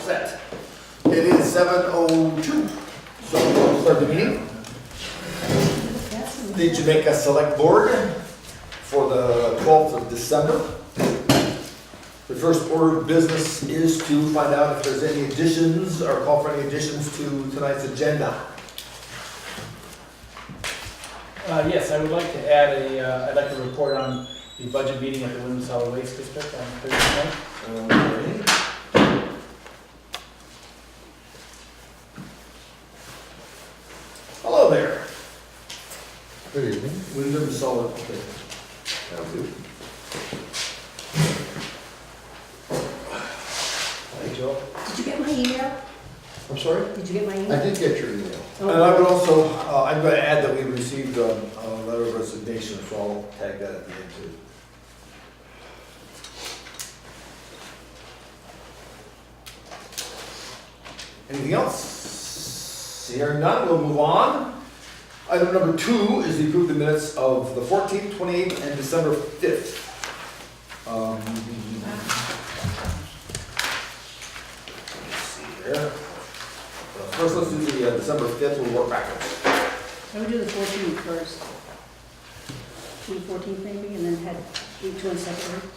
set. It is 7:02, so we'll start the meeting. The Jamaica Selectboard for the 12th of December. The first order of business is to find out if there's any additions or call for any additions to tonight's agenda. Yes, I would like to add I'd like to report on the budget meeting at the Women's Solid Waste District on Thursday night. Hello there. Good evening. Wyndham Solid, okay. That'll do. Hi, Joe. Did you get my email? I'm sorry? Did you get my I email? did get your email. And I would also, I'm going to add that we received a letter of resignation, so I'll tag that at the end too. Anything else? Hearing none, we'll move on. Item number 2 is the approve the minutes of the 14th, 28th, and December 5th. Let's see here. First, let's do the December 5th, we'll work backwards. I would do the 14th first. Do the 14th maybe, and then head each one separately.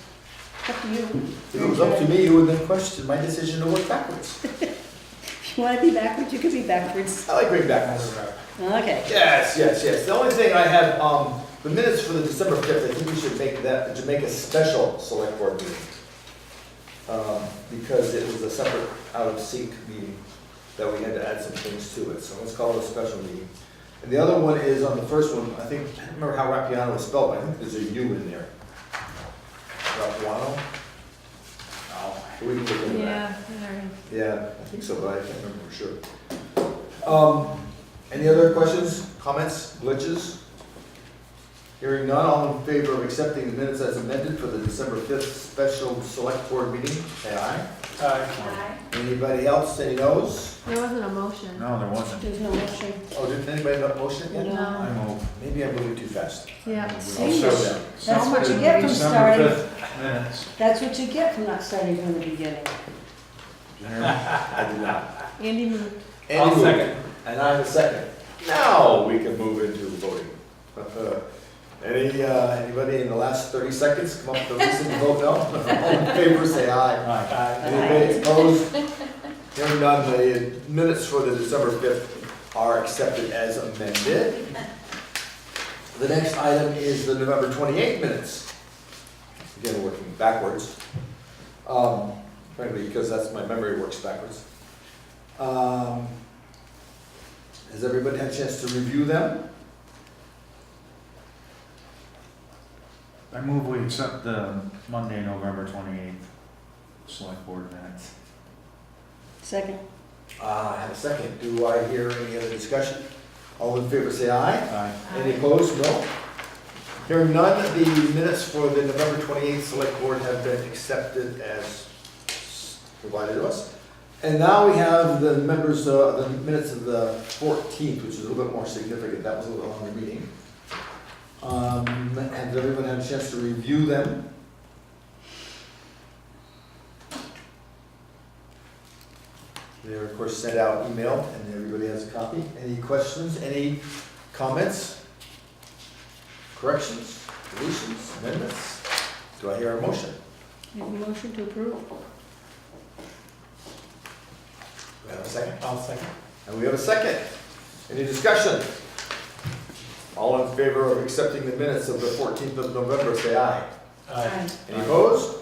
Up to you. If it was up to me, you would then question my decision to work backwards. If you want to be backwards, you can be backwards. I like going backwards. Okay. Yes, yes, yes. The only thing I had, the minutes for the December 5th, I think we should make that the Jamaica Special Select Board meeting. Because it was a separate out of sync meeting that we had to add some things to it. So let's call it a special meeting. And the other one is on the first one, I think, I don't remember how Rappiano was spelled, but I think there's a U in there. Rappiano? Oh, we can look into that. Yeah, I think so, but I can't remember for sure. Any other questions, comments, glitches? Hearing none, all in favor of accepting the minutes as amended for the December 5th special select board meeting, say aye. Aye. Anybody else, any no's? There wasn't a motion. No, there wasn't. There's no motion. Oh, didn't anybody have a motion yet? No. I move. Maybe I'm moving too fast. Yeah. I'll See, slow down. That's what you get from starting. Minutes. That's what you get from not starting from the beginning. I did not. Andy moved. Andy I'll moved, second. And I'm a second. Now we can move into voting. Anybody in the last 30 seconds come up with a reason to vote no? All in favor, say aye. Aye. Anybody opposed? Hearing none, the minutes for the December 5th are accepted as amended. The next item is the November 28th minutes. Again, working backwards. Frankly, because that's my memory works backwards. Has everybody had a chance to review them? I move we accept the Monday, November 28th select board minutes. Second. I have a second. Do I hear any other discussion? All in favor say aye. Aye. Any opposed? No. Hearing none, the minutes for the November 28th select board have been accepted as provided to us. And now we have the members, the minutes of the 14th, which is a little bit more significant. That was a little longer meeting. Has everyone had a chance to review them? They are, of course, sent out email, and everybody has a copy. Any questions, any comments, corrections, deletions, amendments? Do I hear a motion? Make a motion to approve. Do we have a second? I'll second. And we have a second. Any discussion? All in favor of accepting the minutes of the 14th of November, say aye. Aye. Any opposed?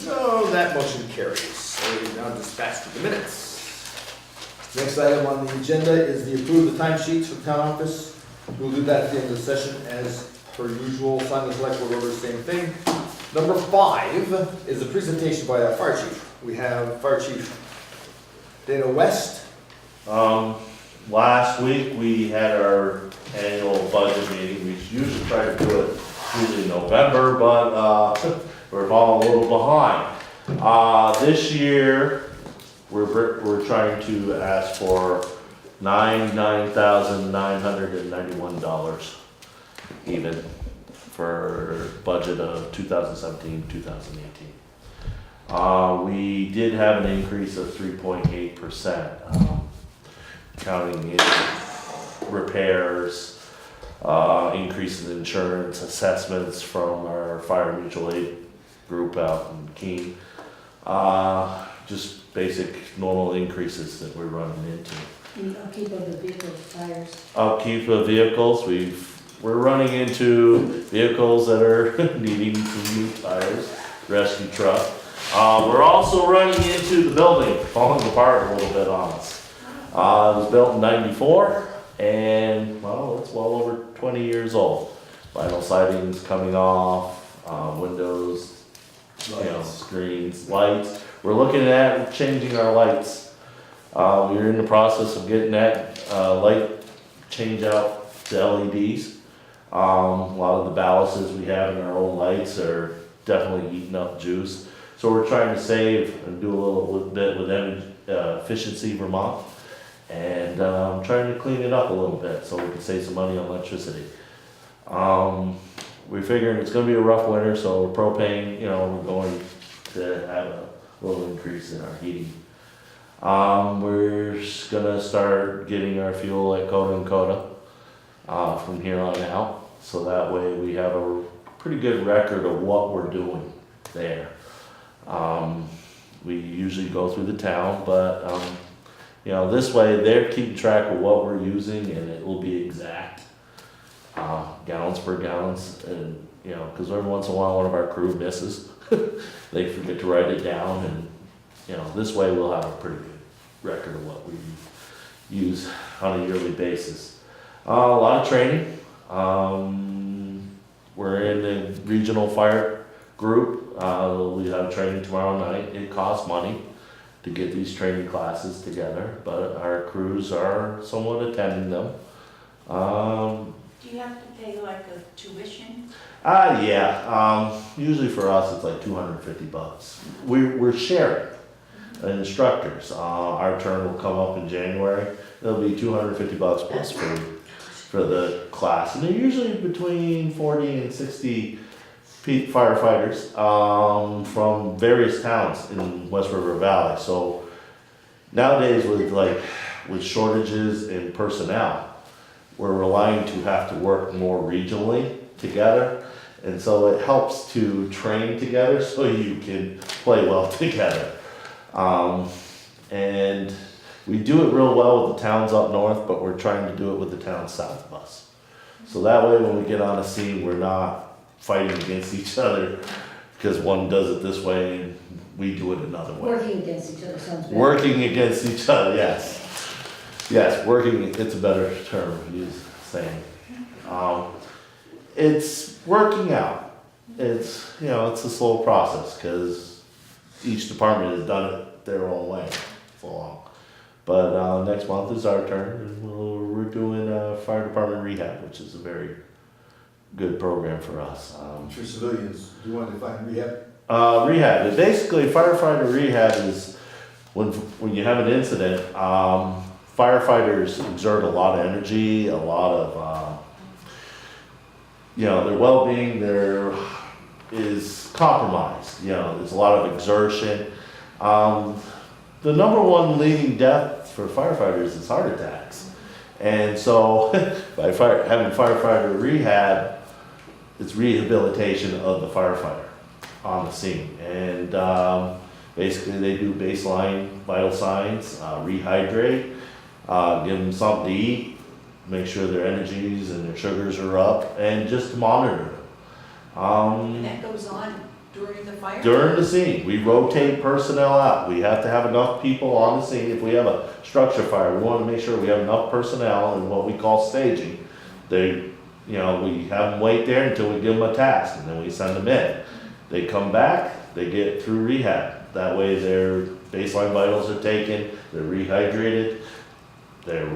No, that motion carries. So we now dispatch to the minutes. Next item on the agenda is the approve the timesheets for the town office. We'll do that at the end of the session as per usual. Sign the select board order, same thing. Number 5 is a presentation by our fire chief. We have Fire Chief Dana West. Last week, we had our annual budget meeting. We usually try to do it usually in November, but we're falling a little behind. This year, we're trying to ask for $9,991 even for budget of 2017, 2018. We did have an increase of 3.8%, counting in repairs, increase in insurance, assessments from our fire mutual aid group out in Keene. Just basic normal increases that we're running into. The upkeep of the vehicle tires. Upkeep of vehicles, we're running into vehicles that are needing some new tires, rescue truck. We're also running into the building falling apart a little bit on us. It was built in '94 and, well, it's well over 20 years old. Vinyl siding's coming off, windows, screens, lights. We're looking at changing our lights. We're in the process of getting that light change out to LEDs. A lot of the balances we have in our own lights are definitely eating up juice. So we're trying to save and do a little bit with Efficiency Vermont, and trying to clean it up a little bit so we can save some money on electricity. We're figuring it's going to be a rough winter, so propane, we're going to have a little increase in our heating. We're going to start getting our fuel at Coda and Coda from here on out, so that way we have a pretty good record of what we're doing there. We usually go through the town, but this way they're keeping track of what we're using, and it will be exact, gallons per gallons, and because every once in a while one of our crew misses, they forget to write it down, and this way we'll have a pretty good record of what we use on a yearly basis. A lot of training. We're in the regional fire group. We have training tomorrow night. It costs money to get these training classes together, but our crews are somewhat attending them. Do you have to pay like a tuition? Yeah. Usually for us, it's like $250. We're sharing instructors. Our turn will come up in January. It'll be $250 plus for the class, and they're usually between 40 and 60 firefighters from various towns in West River Valley. So nowadays, with shortages in personnel, we're relying to have to work more regionally together, and so it helps to train together so you can play well together. And we do it real well with the towns up north, but we're trying to do it with the towns south of us. So that way when we get on a scene, we're not fighting against each other because one does it this way and we do it another way. Working against each other sounds better. Working against each other, yes. Yes, working, it's a better term to use, saying. It's working out. It's, it's a slow process because each department has done it their own way for long. But next month is our turn, and we're doing fire department rehab, which is a very good program for us. For civilians, do you want to define rehab? Rehab, basically firefighter rehab is when you have an incident, firefighters exert a lot of energy, a lot of, their well-being there is compromised. There's a lot of exertion. The number one leading death for firefighters is heart attacks. And so by having firefighter rehab, it's rehabilitation of the firefighter on the scene. And basically they do baseline vital signs, rehydrate, give them something to eat, make sure their energies and their sugars are up, and just monitor them. And that goes on during the fire? During the scene, we rotate personnel out. We have to have enough people on the scene. If we have a structure fire, we want to make sure we have enough personnel in what we call staging. We have them wait there until we give them a task, and then we send them in. They come back, they get through rehab. That way their baseline vitals are taken, they're rehydrated, they're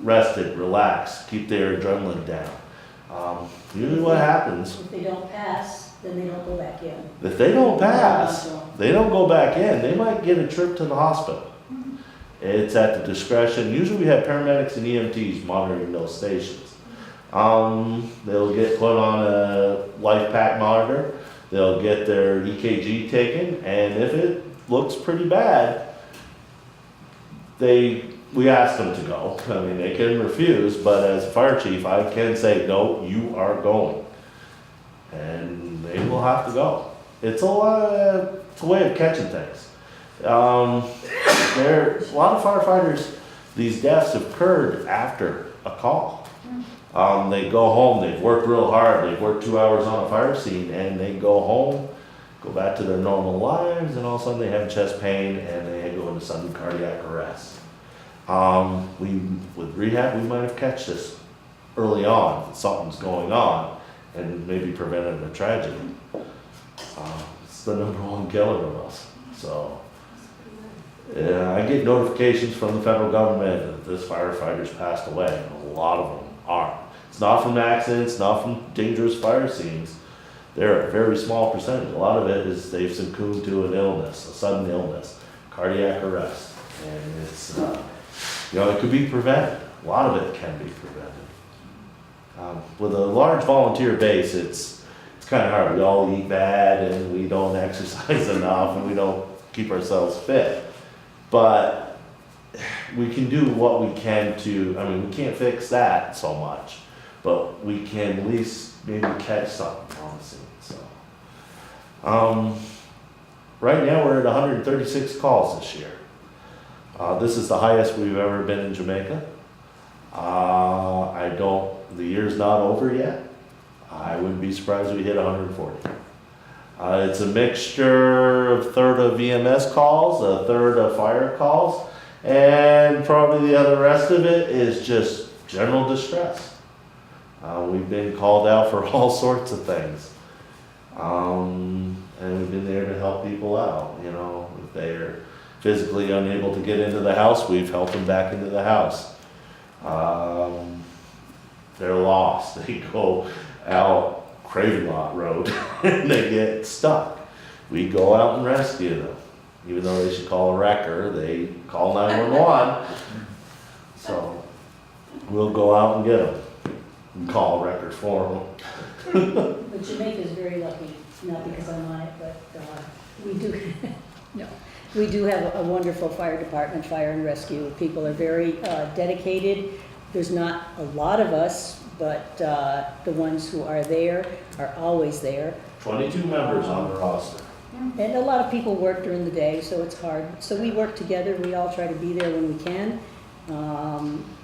rested, relaxed, keep their adrenaline down. Usually what happens, If they don't pass, then they don't go back in. if they don't pass, they don't go back in, they might get a trip to the hospital. It's at the discretion, usually we have paramedics and EMTs monitoring those stations. They'll get put on a life pack monitor, They'll get their EKG taken, and if it looks pretty bad, we ask them to go. I mean, they can refuse, but as a fire chief, I can say, no, you are going. And they will have to go. It's a way of catching things. There's a lot of firefighters, these deaths have occurred after a call. They go home, they've worked real hard, they've worked 2 hours on a fire scene, and they go home, go back to their normal lives, and all of a sudden they have chest pain and they go into sudden cardiac arrest. With rehab, we might have catch this early on, if something's going on, and maybe prevented a tragedy. It's the #1 killer of us, so. Yeah, I get notifications from the federal government that this firefighter's passed away, and a lot of them are. It's not from accidents, not from dangerous fire scenes. They're a very small percentage. A lot of it is they've succumbed to an illness, a sudden illness, cardiac arrest. And it's, it could be prevented. A lot of it can be prevented. With a large volunteer base, it's kind of hard. We all eat bad and we don't exercise enough and we don't keep ourselves fit. But we can do what we can we can't fix that so much, but we can at least maybe catch something on the scene, so. Right now we're at 136 calls this year. This is the highest we've ever been in Jamaica. The year's not over yet. I wouldn't be surprised if we hit 140. It's a mixture of a third of EMS calls, a third of fire calls, and probably the rest of it is just general distress. We've been called out for all sorts of things. And we've been there to help people out, if they're physically unable to get into the house, we've helped them back into the house. They're lost, they go out Craven Lot Road and they get stuck. We go out and rescue them. Even though they should call a wrecker, they call 911. So we'll go out and get them and call a wrecker for them. But Jamaica's very lucky, not because I'm on it, but we do, we do have a wonderful fire department, fire and rescue. People are very dedicated. There's not a lot of us, but the ones who are there are always there. 22 members on the roster. And a lot of people work during the day, so it's hard. So we work together, we all try to be there when we can.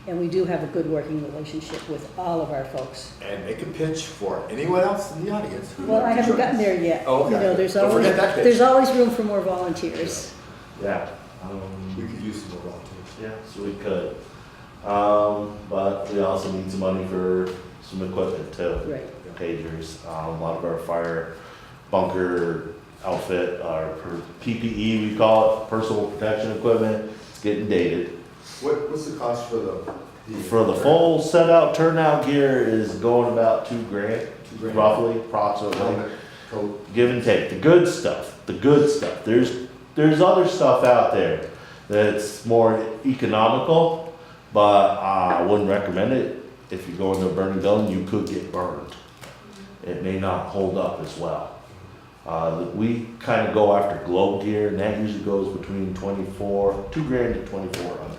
And we do have a good working relationship with all of our folks. And make a pitch for anyone else in the audience. Well, I haven't gotten there yet. Oh, okay. Don't forget that pitch. There's always room for more volunteers. Yeah. We could use some more volunteers. Yeah, so we could. But we also need some money for some equipment too. Right. Pagers. A lot of our fire bunker outfit, our PPE, we call it, personal protection equipment, it's getting dated. What's the cost for the full set out turnout gear is going about $2,000, roughly, approximately. Give and take. The good stuff. There's other stuff out there that's more economical, but I wouldn't recommend it. If you go into a burning building, you could get burned. It may not hold up as well. We kind of go after globe gear, and that usually goes between $2,000 to $2,400.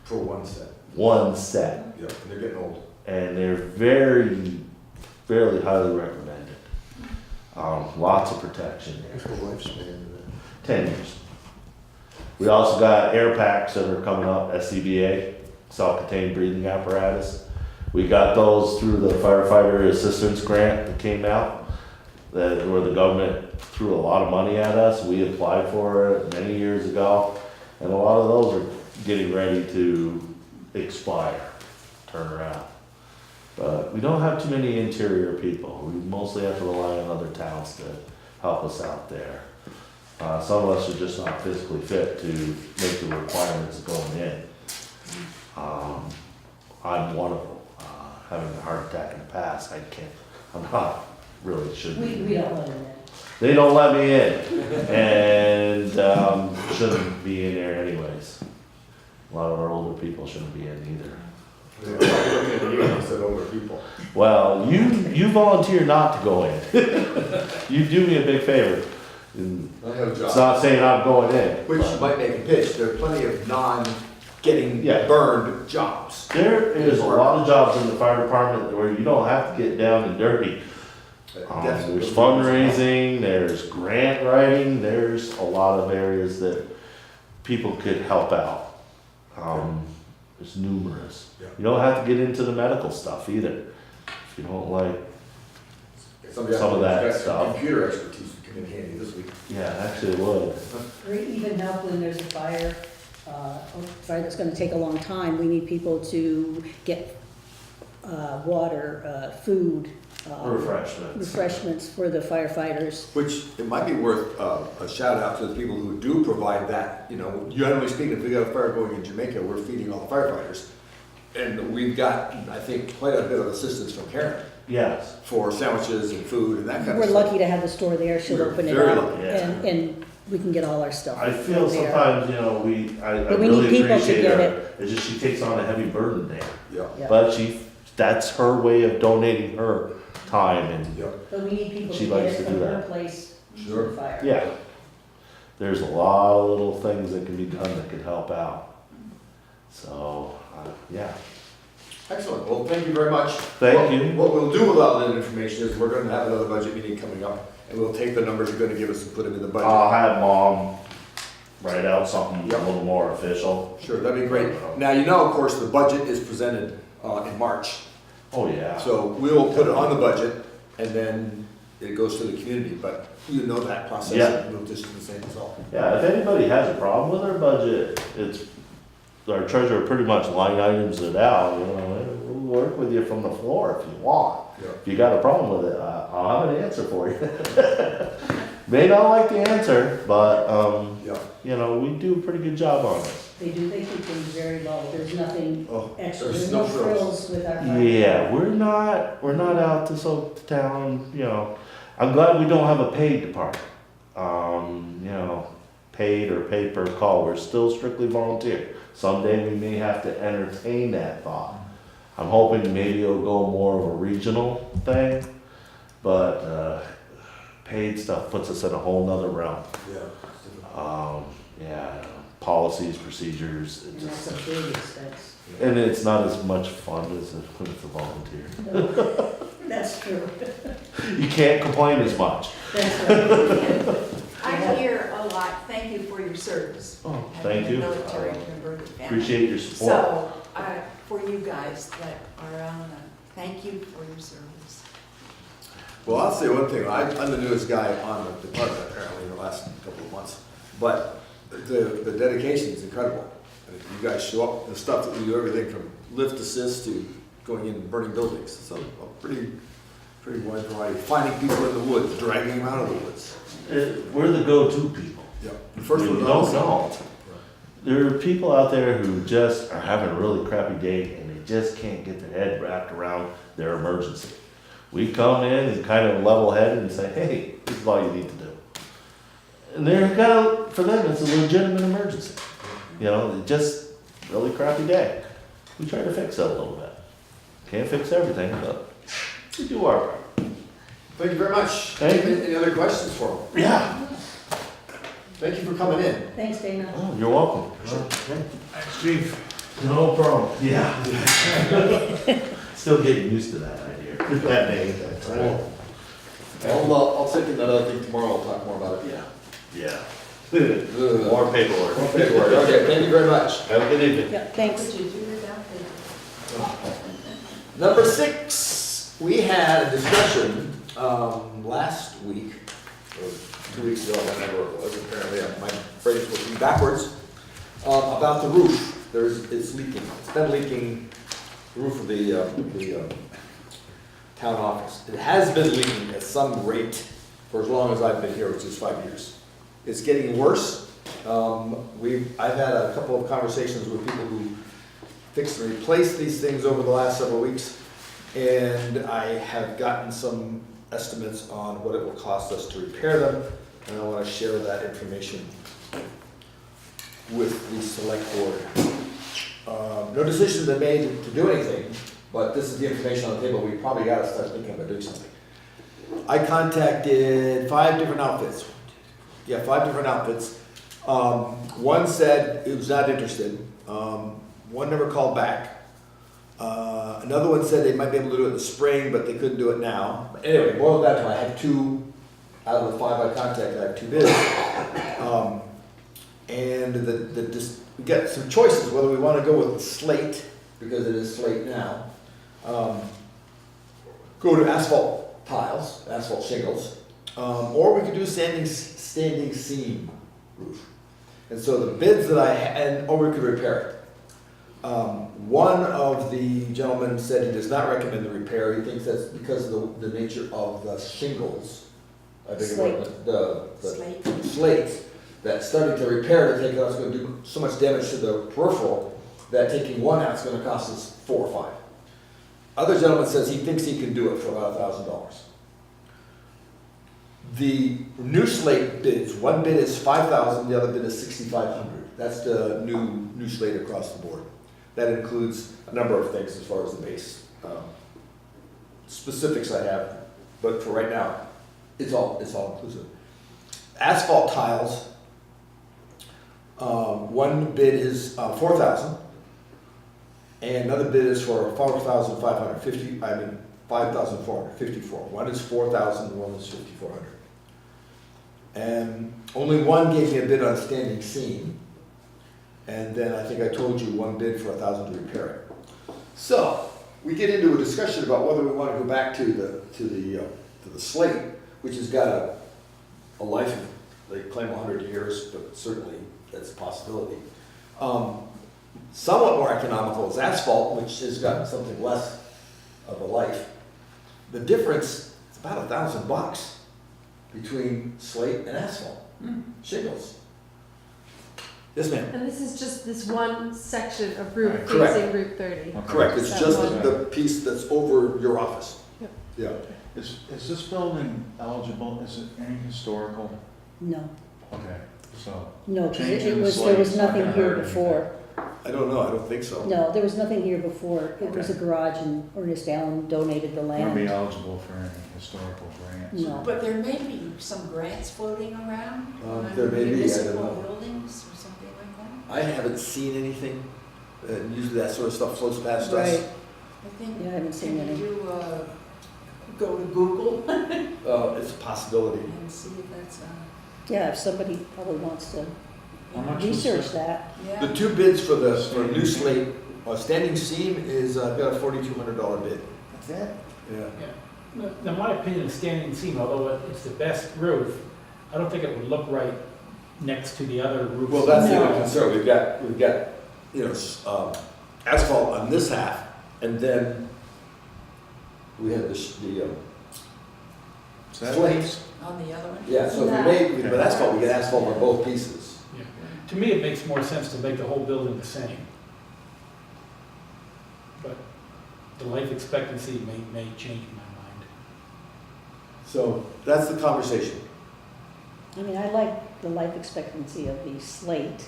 For one set. One set. Yep, and they're getting old. And they're fairly highly recommended. Lots of protection there. What's the lifespan? 10 years. We also got air packs that are coming up, SCBA, self-contained breathing apparatus. We got those through the firefighter assistance grant that came out, where the government threw a lot of money at us. We applied for it many years ago, and a lot of those are getting ready to expire, turn around. But we don't have too many interior people. We mostly have to rely on other towns to help us out there. Some of us are just not physically fit to make the requirements going in. I'm one of them. Having a heart attack in the past, I'm not really shouldn't be. We don't let them in. They don't let me in, and shouldn't be in there anyways. A lot of our older people shouldn't be in either. They're looking at you instead of over people. Well, you volunteer not to go in. You do me a big favor. And I have a it's job. not saying I'm going in. Which but might make a pitch, there are plenty of non-getting Yeah. burned jobs. There is a lot of jobs in the fire department where you don't have to get down and dirty. Definitely. There's fundraising, there's grant writing, there's a lot of areas that people could help out. There's numerous. Yeah. You don't have to get into the medical stuff either. If you don't like, Somebody some of that who's got some stuff. computer expertise would come in handy this week. yeah, actually it would. Or even help when there's a fire that's gonna take a long time, we need people to get water, food, refreshments for the firefighters. Which, it might be worth a shout out to the people who do provide that, you know, generally speaking, if we got a fire going in Jamaica, we're feeding all the firefighters. And we've got, I think, quite a bit of assistance from Karen Yes. for sandwiches and food and that kind of We're stuff. lucky to have the store there, she'll We're open it very up, lucky, yeah. and we can get all our stuff. I feel from there. sometimes, I But we need really people to appreciate get her. it. It's just she takes on a heavy burden there. Yeah, Yeah. But that's her way of donating her time and, yeah. But we need people She to get likes it to from do her that. place to Sure. the fire. yeah. There's a lot of little things that can be done that could help out. So, yeah. Excellent, well, thank you very much. Thank you. What we'll do with all that information is we're gonna have another budget meeting coming up, and we'll take the numbers you're gonna give us and put them in the budget. I'll have Mom write out something a Yep. little more official. Sure, that'd be great. Now, you know, of course, the budget is presented in March, Oh, yeah. so we'll put it on the budget, and then it goes to the community, but you know that process, Yeah. and we'll just do the same result. Yeah, if anybody has a problem with our budget, our treasurer pretty much line items it out, we'll work with you from the floor if you want. Yeah. If you got a problem with it, I'll have an answer for you. May not like the answer, but, Yeah. we do a pretty good job on it. They do, they keep things very low, there's nothing Oh, extra, there's there's no no frills. frills with our fire. Yeah, we're not out to soak the town, I'm glad we don't have a paid department. Paid or paid per call, we're still strictly volunteer. Someday we may have to entertain that thought. I'm hoping maybe it'll go more of a regional thing, but, paid stuff puts us in a whole nother realm. Yeah. Policies, procedures, And that's a big expense. and it's not as much fun as when it's a volunteer. That's true, You can't complain as much. that's right. I hear a lot, thank you for your service. Oh, thank And you. the military member of the family. Appreciate your support. So, for you guys that are on, thank you for your service. Well, I'll say one thing, I'm the newest guy on the department apparently in the last couple of months, but the dedication is incredible. I mean, you guys show up, the stuff that we do, everything from lift assist to going in and burning buildings, so a pretty wide variety. Finding people in the woods, dragging them out of the woods. We're the go-to people. Yeah. The first You one. don't know. There are people out there who just are having a really crappy day and they just can't get their head wrapped around their emergency. We come in and kind of level headed and say, hey, this is all you need to do. And for them, it's a legitimate emergency. Just really crappy day. We try to fix it a little bit. Can't fix everything, but we do our part. Thank you very much. Thank you. Any other questions for him? Yeah. Thank you for coming in. Thanks, Dana. Oh, you're welcome. Thanks, chief. No problem. Yeah. Still getting used to that idea. That name. I'll take another thing tomorrow, I'll talk more about it. Yeah. More More paperwork. paperwork, okay, thank you very much. Have a good evening. Yeah, thanks. Would you do without the? Number 6, we had a discussion last week, or 2 weeks ago, whenever it was, apparently, my brain's working backwards, about the roof. It's leaking, it's been leaking, the roof of the town office. It has been leaking at some rate for as long as I've been here, which is 5 years. It's getting worse. I've had a couple of conversations with people who fix and replace these things over the last several weeks, and I have gotten some estimates on what it will cost us to repair them, and I want to share that information with the select board. No decision's been made to do anything, but this is the information on the table, we probably gotta start thinking about doing something. I contacted 5 different outfits. Yeah, 5 different outfits. One said it was not interested. One never called back. Another one said they might be able to do it in the spring, but they couldn't do it now. Anyway, boiled down to I had 2, out of the 5 I contacted, I have 2 bids. And we got some choices, whether we want to go with the slate, because it is slate now. Go to asphalt tiles, asphalt shingles, or we could do standing seam roof. And so the bids that I had, or we could repair it. One of the gentlemen said he does not recommend the repair. He thinks that's because of the nature of the shingles. I think the Slate. slates that starting to repair to take it out is going to do so much damage to the peripheral that taking one out is going to cost us $4 or $5. Other gentleman says he thinks he can do it for about $1,000. The new slate bids, one bid is $5,000, the other bid is $6,500. That's the new slate across the board. That includes a number of things as far as the base. Specifics I have, but for right now, it's all inclusive. Asphalt tiles, one bid is $4,000, and another bid is for $5,454. One is $4,000, one is $5,400. And only one gave me a bid on standing seam, and then I think I told you one bid for $1,000 to repair it. So we get into a discussion about whether we want to go back to the slate, which has got a life of, they claim 100 years, but certainly that's a possibility. Somewhat more economical is asphalt, which has got something less of a life. The difference is about $1,000 between slate and asphalt shingles. Yes, ma'am. And this is just this one section of roof Correct. facing Route 30. Okay. Correct, it's That just one. the piece that's over your office. Yep. Yeah. Is this building eligible, is it any historical? No, Okay, so. no, because Changing the there was slate's not nothing gonna here hurt before. I don't know, I don't think so. No, there was nothing here before. It was a Okay. garage and Ernest Allen donated the Wouldn't be land. eligible for any historical grants? No. But there may be some grants floating around on There may be, I don't municipal know. buildings or something like that. I haven't seen anything. Usually that sort of stuff floats past us. Right, I think, yeah, I haven't seen can any. you go to Google It's a possibility. and see if that's, Yeah, if somebody probably wants to How much was research that. yeah. The 2 bids for the new slate, standing seam is, I've got a $4,200 bid. That's it? Yeah. In my opinion, the standing seam, although it's the best roof, I don't think it would look right next to the other roofs. Well, that's the No. other concern. We've got, asphalt on this half, and then we have the Is that slates. On the other one? Yeah, so if No. we made, with asphalt, we get asphalt on both pieces. Yeah. To me, it makes more sense to make the whole building the same. But the life expectancy may change my mind. So that's the conversation. I mean, I like the life expectancy of the slate,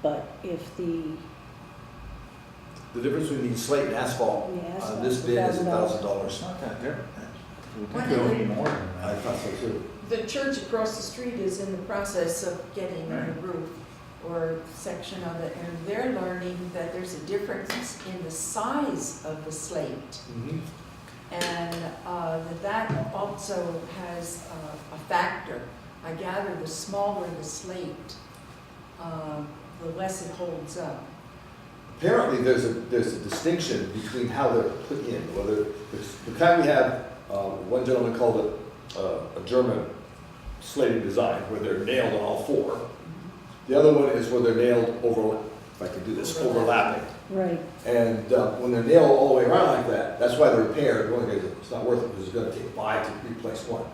but if the, The difference between slate and asphalt the on asphalt, this bid is $1,000. It's $1,000. not that different. We One think of we'll the- need more than I that. thought so too. The church across the street is in the process of getting Right. a roof or section of it, and they're learning that there's a difference in the size of the slate. Mhm. And that also has a factor. I gather the smaller the slate, the less it holds up. Apparently, there's a distinction between how they're put in, whether, the kind we have, one gentleman called it a German slating design, where they're nailed on all 4. The other one is where they're nailed over, if I can do this, overlapping. Right, And when they're nailed all the way around like that, that's why they're repaired. One thing is, it's not worth it because it's gonna take 5 to replace one.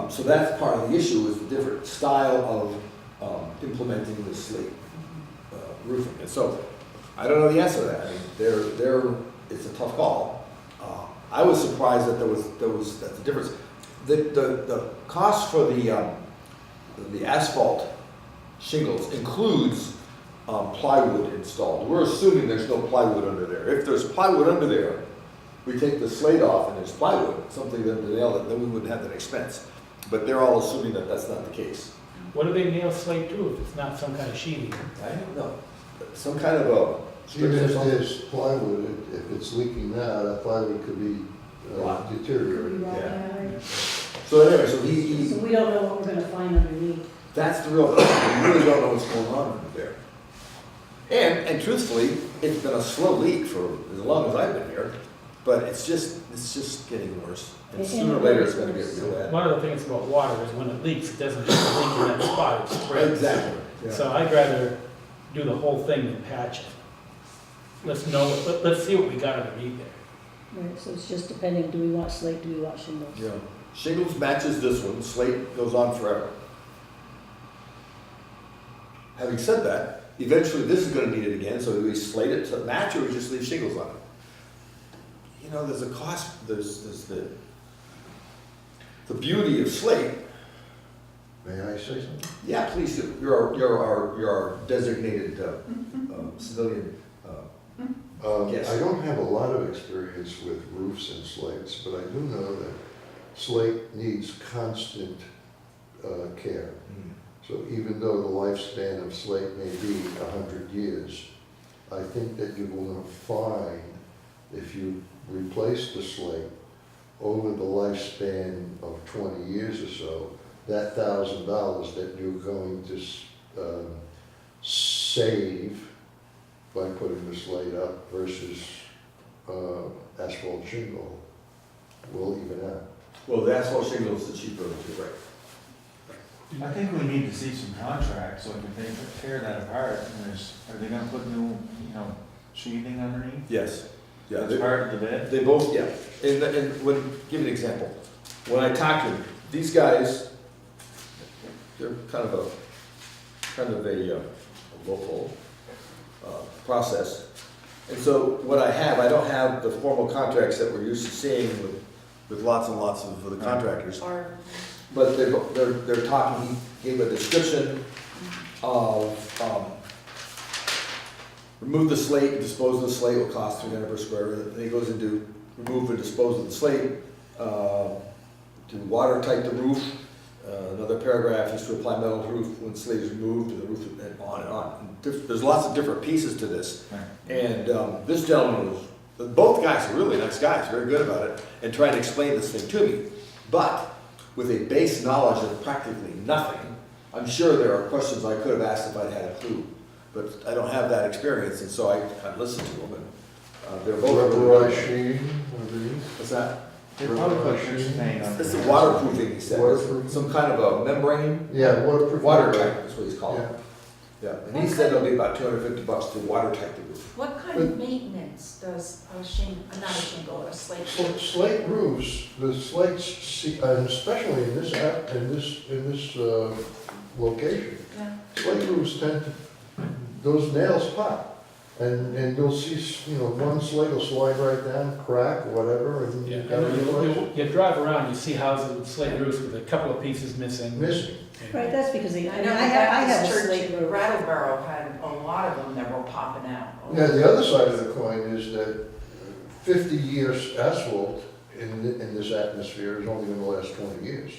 So that's part of the issue, is the different style of implementing the slate roofing. And so, I don't know the answer to that. I mean, it's a tough call. I was surprised that that's the difference. The cost for the asphalt shingles includes plywood installed. We're assuming there's no plywood under there. If there's plywood under there, we take the slate off and there's plywood, something that to nail it, then we wouldn't have that expense. But they're all assuming that that's not the case. What do they nail slate to if it's not some kind of sheeting? I don't know. Some kind of a. Even if there's plywood, if it's leaking now, that plywood could be Rot. deteriorated. Yeah. So anyway, so he, So we don't know what we're gonna find underneath. that's the real question. We really don't know what's going on under there. And truthfully, it's been a slow leak for as long as I've been here, but it's just getting worse. And sooner or later, it's gonna get real bad. One of the things about water is when it leaks, it doesn't just leak in that spot, it spreads. Exactly. Yeah. So I'd rather do the whole thing than patch it. Let's see what we got underneath there. Right, so it's just depending, do we want slate, do we want shingles? Yeah. Shingles matches this one, slate goes on forever. Having said that, eventually this is gonna need it again, so do we slate it to match or we just leave shingles on it? You know, there's a cost, there's the beauty of slate. May I say something? Yeah, please do. You're our designated civilian. Yes. I don't have a lot of experience with roofs and slates, but I do know that slate needs constant care. So even though the lifespan of slate may be 100 years, I think that you're going to find, if you replace the slate over the lifespan of 20 years or so, that $1,000 that you're going to save by putting the slate up versus asphalt shingle will even out. Well, the asphalt shingle is the cheaper of the two, right? I think we need to see some contracts, like if they tear that apart, and are they gonna put new, sheathing underneath? Yes. Yeah. That's part of the bid? They both, yeah. And give an example. When I talk to them, these guys, they're kind of a local process. And so what I don't have the formal contracts that we're used to seeing with lots and lots of the contractors. Or, But they're talking, he gave a description of, remove the slate, and dispose of the slate will cost $300 per square. Then he goes into remove and dispose of the slate, to watertight the roof. Another paragraph is to apply metal to the roof when slate is removed, to the roof, and on and on. And there's lots of different pieces to this. Right. And this gentleman was, both guys are really nice guys, very good about it, and trying to explain this thing to me. But with a base knowledge of practically nothing, I'm sure there are questions I could have asked if I'd had a clue. But I don't have that experience, and so I listened to them, and they're both. Rubberized sheeting underneath? What's that? They probably put fish tank on. It's a waterproofing, he said. Waterproofing? Some kind of a membrane, Yeah, waterproof. watertight, that's what he's called. Yeah. Yeah, and he said it'll be about $250 to watertight the roof. what kind of maintenance does a shingle, not a shingle, a slate? Slate roofs, the slates, and especially in this location, Yeah. slate roofs tend to, those nails pop. And you'll see, one slate will slide right down, crack, whatever, and Yeah, you gotta replace it. you drive around, you see houses with slate roofs with a couple of pieces missing. Missing. Right, that's because I I know have a Baptist church slate in roof. Brattleboro had a lot of them that were popping out. Yeah, the other side of the coin is that 50 years asphalt in this atmosphere is only gonna last 20 years.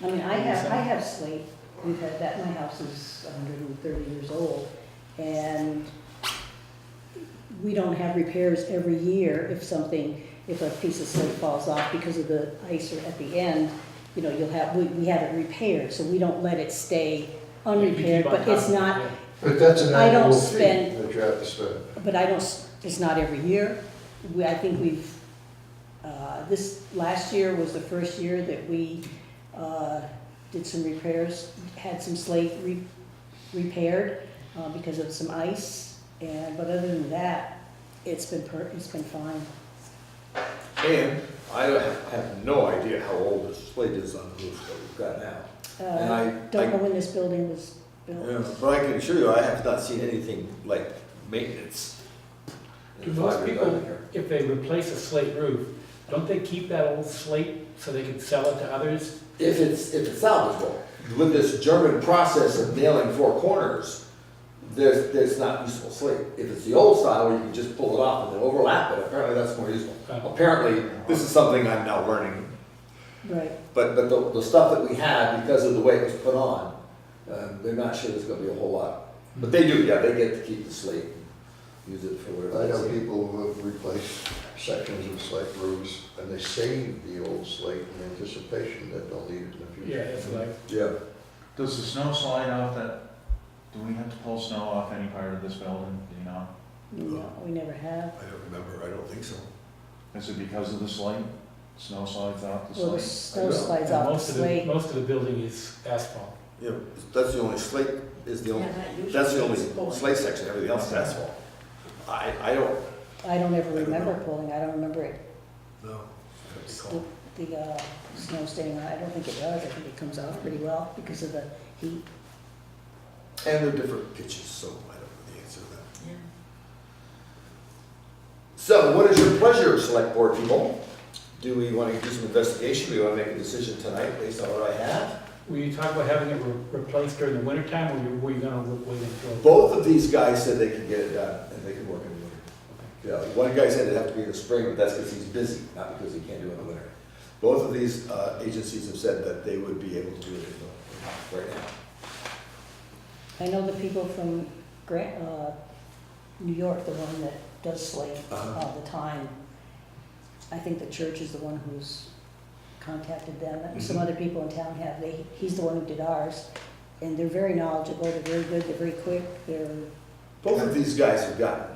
I mean, I have slate, we've had that, my house is 130 years old, and we don't have repairs every year if a piece of slate falls off because of the ice or at the end, we have it repaired, so we don't let it stay unrepaired, but it's not, But that's an I don't annual fee spend- that you have to spend. but it's not every year. I think this last year was the first year that we did some repairs, had some slate repaired because of some ice, but other than that, it's been fine. And I have no idea how old the slate is on the roof that we've got now. And I Don't know when this building was built. Yeah, but I can assure you, I have not seen anything like maintenance. Do in the most 5 years I've been people, here. if they replace a slate roof, don't they keep that old slate so they can sell it to others? If it's salvageable, with this German process of nailing 4 corners, there's not usable slate. If it's the old style where you can just pull it off and then overlap it, apparently that's more useful. Apparently, this is something I'm now learning, Right. but the stuff that we have, because of the way it was put on, they're not sure there's gonna be a whole lot. But they do, yeah, they get to keep the slate, use it for whatever. I they know see. people who have replaced sections of slate roofs, and they save the old slate in anticipation that they'll need it in the future. Yeah, it's like, Yeah. Does the snow slide off that, do we have to pull snow off any part of this building, do you know? No, we never have. I don't remember, I don't think so. Is it because of the slate? Snow slides off the Well, the slate? snow slides and off the most of the, slate. most of the building is asphalt. Yeah, that's the only slate, is the only, Yeah, that usually that's the only is pulling. slate section, everything else is asphalt. I don't, I don't ever I don't remember know. pulling, I don't remember it, no, I don't recall. the snow staying on, I don't think it does, I think it comes off pretty well because of the heat. And they're different pitches, so I don't know the answer to that. Yeah. So what is your pleasure, select board people? Do we want to do some investigation? Do we want to make a decision tonight based on what I have? Were you talking about having it replaced during the winter time, or were you gonna wait until? Both of these guys said they could get it done and they could work in the winter. Yeah, one guy said it'd have to be in the spring, but that's because he's busy, not because he can't do it in the winter. Both of these agencies have said that they would be able to do it in the, right now. I know the people from New York, the one that does slate all the time. I think the church is the one who's contacted them, and some other people in town have, he's the one who did ours. And they're very knowledgeable, they're very good, they're very quick, they're, Both of these guys have gotten,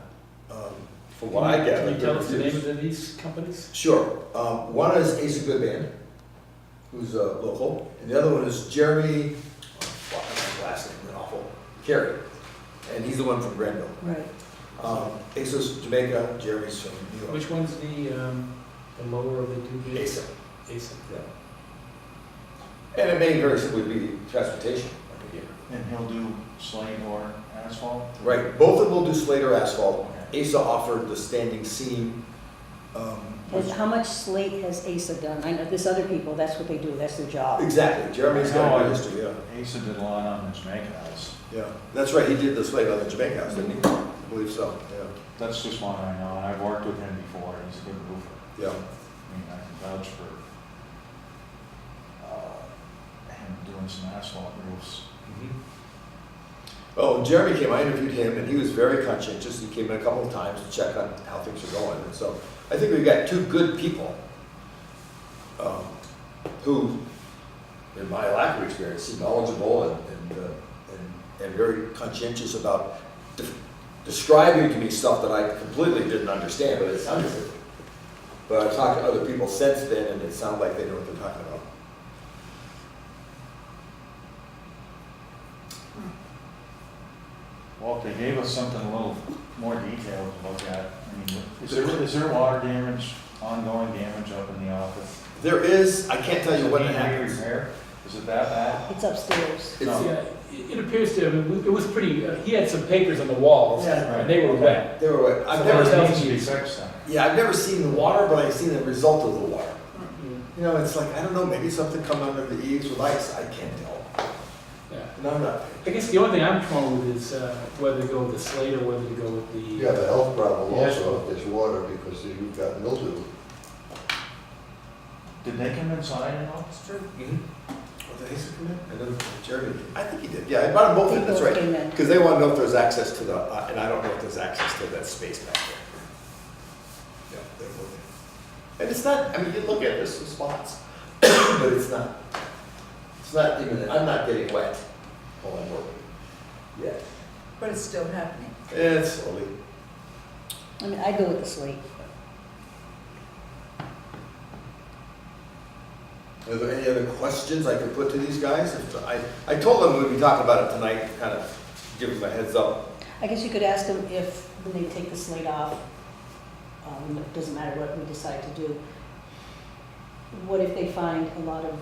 from what I gather. Can you tell us the they're names of these companies? Sure. One is Asa Goodman, who's local, and the other one is Jeremy, my last name is awful, Carey, and he's the one from Granville. right. Asa's Jamaica, Jeremy's from New York. Which one's the lower of the two bids? Asa, Asa. yeah. And it may very simply be transportation, like a year. And he'll do slate or asphalt? Right, both of them will do slate or asphalt. Asa offered the standing seam. How much slate has ASA done? I know this other people, that's what they do, that's their job. Exactly, Jeremy's got a good history, yeah. Asa did a lot on the Jamaica house. Yeah, that's right, he did the slate on the Jamaica house, didn't he? I believe so, yeah. That's just one I know, and I've worked with him before, he's a good roofer. Yeah. I mean, I can vouch for him doing some asphalt roofs. Oh, Jeremy came, I interviewed him, and he was very conscientious. He came in a couple of times to check on how things are going. And so I think we've got two good people who, in my lack of experience, seem knowledgeable and very conscientious about describing to me stuff that I completely didn't understand, but it sounded good. But I've talked to other people since then, and it sounds like they know what they're talking about. Well, if they gave us something a little more detailed to look at, I mean, is there water damage, ongoing damage up in the office? There is, I can't tell you what Does it need happens. repair? Is it that bad? It's upstairs. It's, No. Yeah, it appears to, I mean, it was pretty, he had some papers on the walls, Yeah. and they were wet. They were wet. I've So never, what It else needs to do be you- fixed then. yeah, I've never seen the water, but I've seen the result of the water. You know, it's like, I don't know, maybe something come under the eaves with ice, I can't tell. Yeah. No, I'm not. I guess the only thing I'm torn with is whether to go with the slate or whether to go with the. You have a health problem Yeah. also if there's water because you've got mildew. Did they come inside and all? It's true. Well, did Hazel come in? I don't know, Jeremy, I think he did, yeah, I brought them both in, that's They both right. came in. Because they want to know if there's access to the, and I don't know if there's access to that space back there. Yeah, they're both in. And it's not, I mean, you look at it, there's some spots, but it's not even, I'm not getting wet while I'm working. Yeah. But it's still happening. It's slowly. I mean, I go with the slate. Are there any other questions I could put to these guys? I told them we'd be talking about it tonight, to kind of give them a heads up. I guess you could ask them if, when they take the slate off, it doesn't matter what we decide to do, what if they find a lot of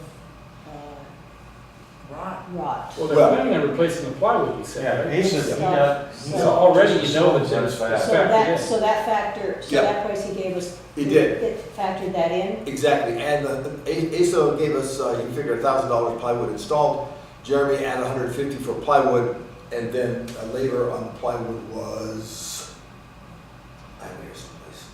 Right. rot? Well, they're Well- planning on replacing the plywood, you said, Yeah, right? he said, So already you know that there's. So factored that, in. so that factor, so Yeah. that price he gave us. He did. It factored that in? Exactly, and ASO gave us, you figure $1,000 plywood installed. Jeremy added $150 for plywood And then a labor on the plywood was, I have it here someplace.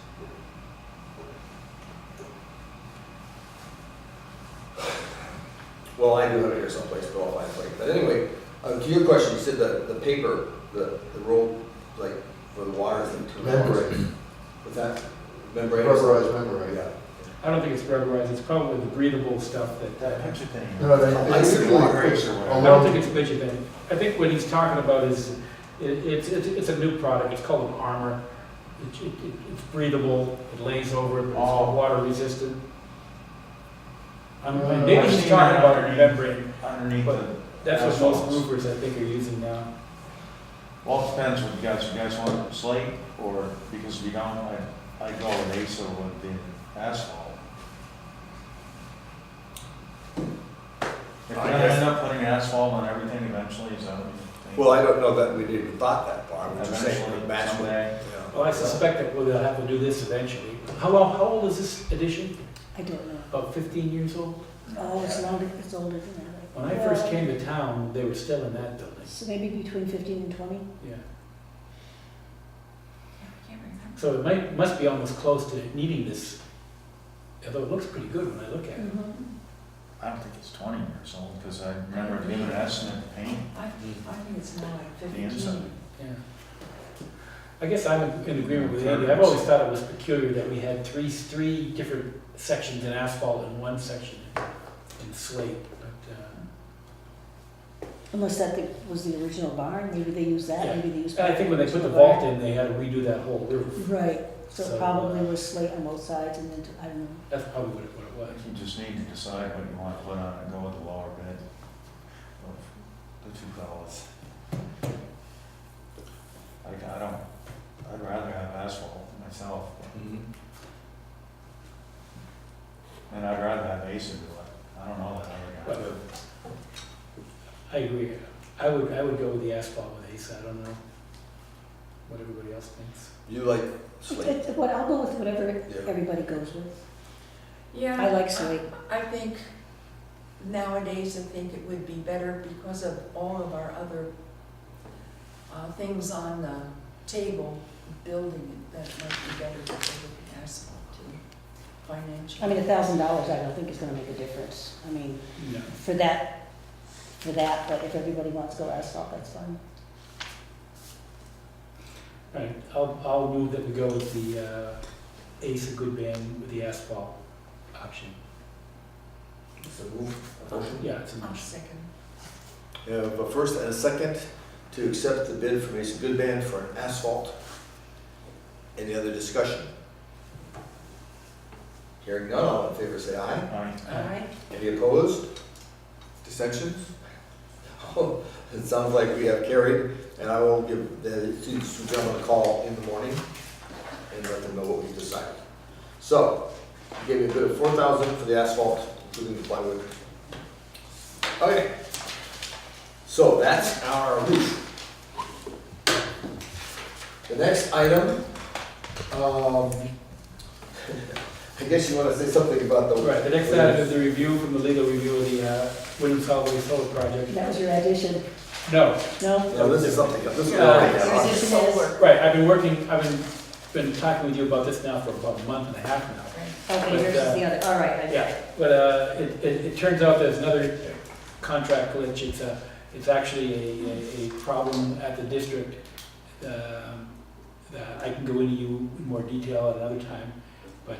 Well, I do have it here someplace, but I'll find it for you. But anyway, to your question, you said the paper, the roll, like, for the water thing to. Membrane. What's that? Membrane? Rubberized membrane. Yeah. I don't think it's rubberized, it's probably the breathable stuff That that, picture thing. No, they Ice and usually water. put I don't think it's pitchy thing. I think what he's talking about is, it's a new product, it's called an armor. It's breathable, it lays over, but it's water resistant. Maybe I've he's seen talking that about underneath- membrane, Underneath but the, that's what most asphalts. roofers I think are using now. well, it depends what you guys want slate, or, because if you don't, I go with ASO with the asphalt. If you're I gonna guess- end up putting asphalt on everything eventually, is that what you think? Well, I don't know that we even thought that far, I'm just saying, Eventually, match what- someday. yeah. Well, I suspect that we'll have to do this eventually. How old is this edition? I don't know. About 15 years old? Oh, it's older, it's older than that. When I first came to town, they were still in that building. So maybe between 15 and 20? Yeah. I can't remember. So it must be almost close to needing this, although it looks pretty good when I look at it. I don't think it's 20 years old, because I remember giving an estimate to paint I think it's more like the 15. inside. Yeah. I guess I'm in agreement with Andy. I've always thought it was peculiar that we had three different sections in asphalt and one section in slate, but, Unless that was the original barn, maybe they used that, Yeah. maybe they used. and I think when they put the original vault barn. in, they had to redo that whole roof. Right, so So, it probably was slate on both sides and then, I don't know. That's probably what it I was. think you just need to decide what you want to put on it and go with the lower bid of the two colors. I'd rather have asphalt myself, Mhm. and I'd rather have ASO do it. I don't know that other guy. I agree. I would go with the asphalt with Ace. I don't know what everybody else thinks. You like slate? What, I'll go with whatever Yeah. everybody goes with. Yeah. I like slate. I think nowadays, I think it would be better because of all of our other things on the table, building it, that might be better to go with the asphalt too, financially. I mean, $1,000 I don't think is gonna make a difference. I mean, No. for that, but if everybody wants to go asphalt, that's fine. Right, I'll move that we go with the Ace of Good Band with the asphalt option. It's a move, a motion. Yeah, it's a I'll motion. second. We have a first and a second to accept the bid from Mason Good Band for an asphalt. Any other discussion? Hearing none, all in favor say aye. All right. Any opposed? Dissensions? Oh, it sounds like we have carried, and I will give the two gentlemen a call in the morning and let them know what we decided. So, we gave you a bid of $4,000 for the asphalt, including the plywood. Okay. So that's our roof. The next item, I guess you want to say something about the. Right, the next item is the review from the legal review of the Wyndham Solid Waste Solar Project. That was your addition, No, no? No, this is something, this is. Yeah. Addition is- right, I've been talking with you about this now for about a month and a half now. Okay, But, yours is the other, all right, I got Yeah, it. but it turns out there's another contract glitch. It's actually a problem at the district that I can go into you in more detail at another time. But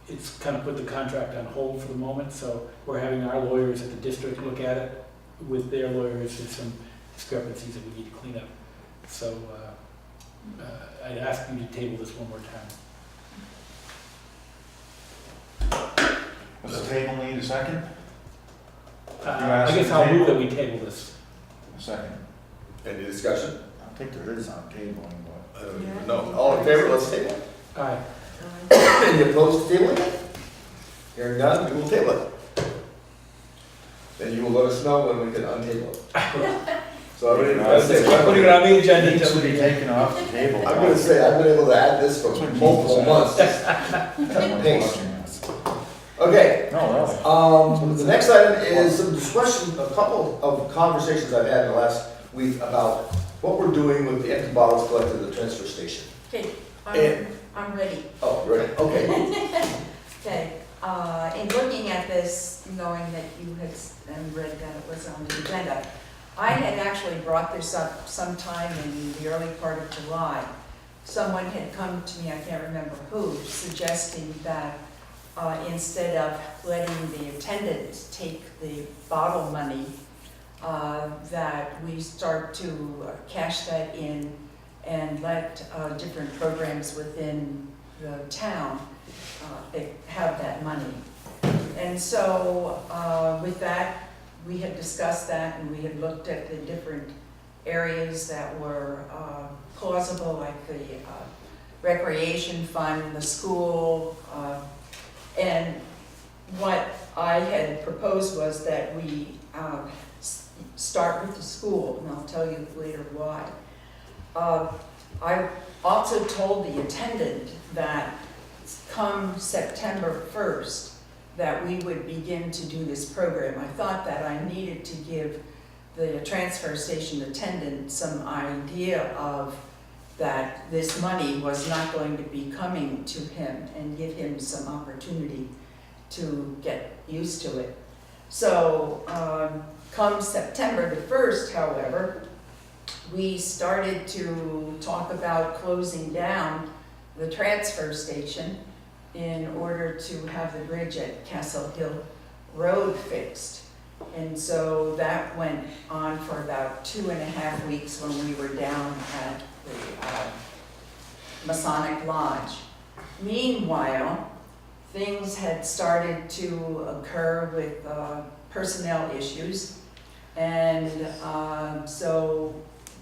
it's kind of put the contract on hold for the moment, so we're having our lawyers at the district look at it with their lawyers. There's some discrepancies that we need to clean up. So I'd ask you to table this one more time. Does the table need a second? I guess I'll move that we table this. A second. Any discussion? I think there is on tabling, but. I don't even know. All in favor, let's table it. All right. Any opposed to tabling it? Hearing none, we will table it. Then you will let us know when we can untable it. So I'm gonna say, Putting it on the agenda It needs until to we be taken off the table. I'm gonna say, I've been able to add this for multiple months. Pain. Okay, No, really. the next item is some discussion, a couple of conversations I've had in the last week about what we're doing with the empty bottles collected at the transfer station. Okay, And- I'm ready. Oh, you're ready, okay. Okay, in looking at this, knowing that you had read that it was on the agenda, I had actually brought this up sometime in the early part of July. Someone had come to me, I can't remember who, suggesting that instead of letting the attendants take the bottle money, that we start to cash that in and let different programs within the town have that money. And so with that, we had discussed that and we had looked at the different areas that were plausible, like the recreation fund, the school, and what I had proposed was that we start with the school, and I'll tell you later why. I also told the attendant that come September 1st, that we would begin to do this program. I thought that I needed to give the transfer station attendant some idea of that this money was not going to be coming to him and give him some opportunity to get used to it. So come September the 1st, however, we started to talk about closing down the transfer station in order to have the bridge at Castle Hill Road fixed. And so that went on for about 2.5 weeks when we were down at the Masonic Lodge. Meanwhile, things had started to occur with personnel issues, and so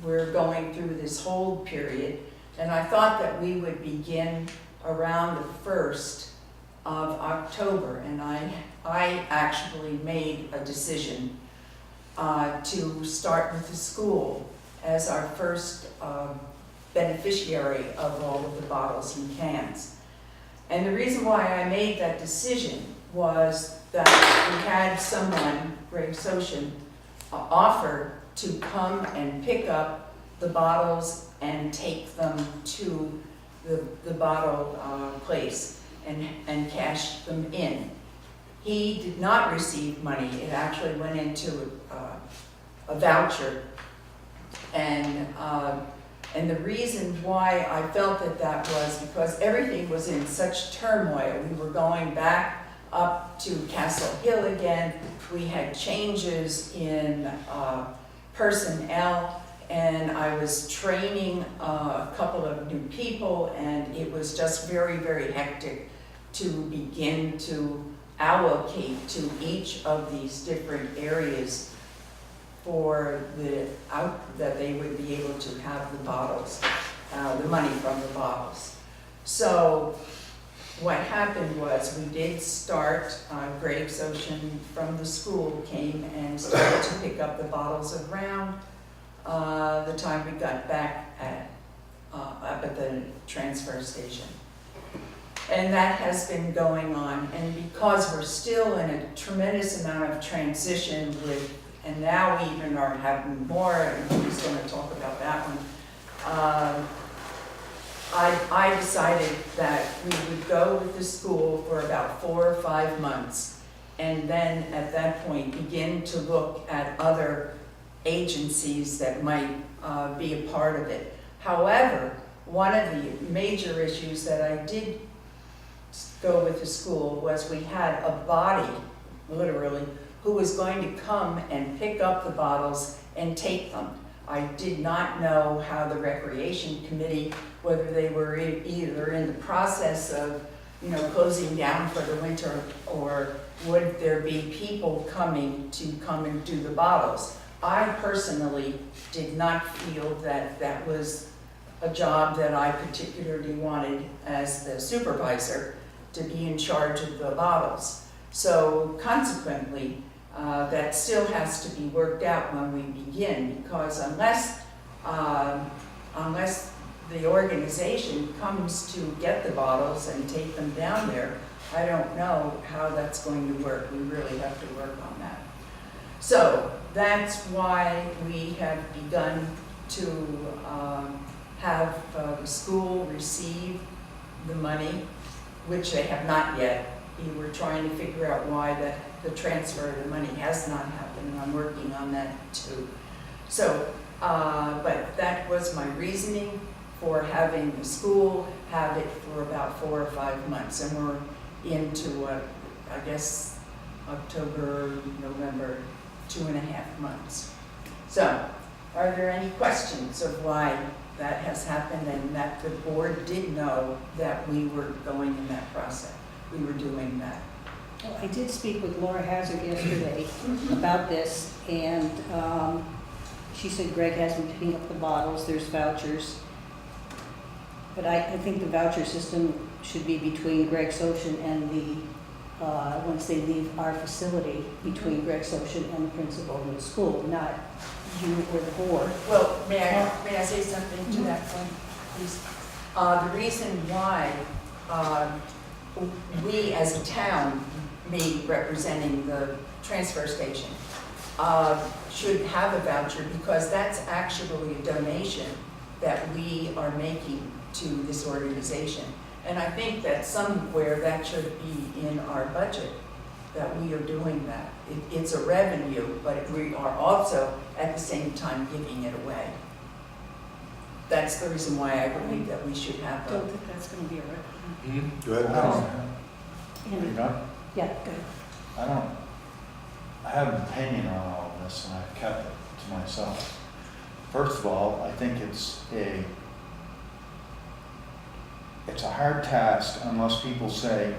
we're going through this hold period, and I thought that we would begin around the 1st of October, and I actually made a decision to start with the school as our first beneficiary of all of the bottles and cans. And the reason why I made that decision was that we had someone, Greg Soshin, offer to come and pick up the bottles and take them to the bottle place and cash them in. He did not receive money. It actually went into a voucher. And the reason why I felt that was because everything was in such turmoil. We were going back up to Castle Hill again. We had changes in personnel, and I was training a couple of new people, and it was just very, very hectic to begin to allocate to each of these different areas for that they would be able to have the bottles, the money from the bottles. So what happened was we did start, Greg Soshin from the school came and started to pick up the bottles around the time we got back up at the transfer station. And that has been going on, and because we're still in a tremendous amount of transition with, and now we even are having more, and he's going to talk about that one, I decided that we would go with the school for about 4 or 5 months, and then at that point begin to look at other agencies that might be a part of it. However, one of the major issues that I did go with the school was we had a body, literally, who was going to come and pick up the bottles and take them. I did not know how the recreation committee, whether they were either in the process of, closing down for the winter, or would there be people coming to come and do the bottles. I personally did not feel that that was a job that I particularly wanted as the supervisor to be in charge of the bottles. So consequently, that still has to be worked out when we begin, because unless the organization comes to get the bottles and take them down there, I don't know how that's going to work. We really have to work on that. So that's why we have begun to have the school receive the money, which they have not yet. We were trying to figure out why the transfer of the money has not happened, and I'm working on that too. So, but that was my reasoning for having the school have it for about 4 or 5 months, and we're into, I guess, October, November, 2.5 months. So, are there any questions of why that has happened and that the board did know that we were going in that process? We were doing that. Well, I did speak with Laura Hazard yesterday about this, and she said Greg has been picking up the bottles, there's vouchers. But I think the voucher system should be between Greg Soshin and the, once they leave our facility, between Greg Soshin and the principal of the school, not you or the board. Well, may I say something to that point, please? The reason why we as a town, me representing the transfer station, should have a voucher, because that's actually a donation that we are making to this organization. And I think that somewhere that should be in our budget, that we are doing that. It's a revenue, but we are also at the same time giving it away. That's the reason why I believe that we should I have don't a, think that's gonna be a record. Go ahead, I Dennis. don't, you know, Yeah, good. I have an opinion on all of this, and I've kept it to myself. First of all, I think it's a hard task unless people say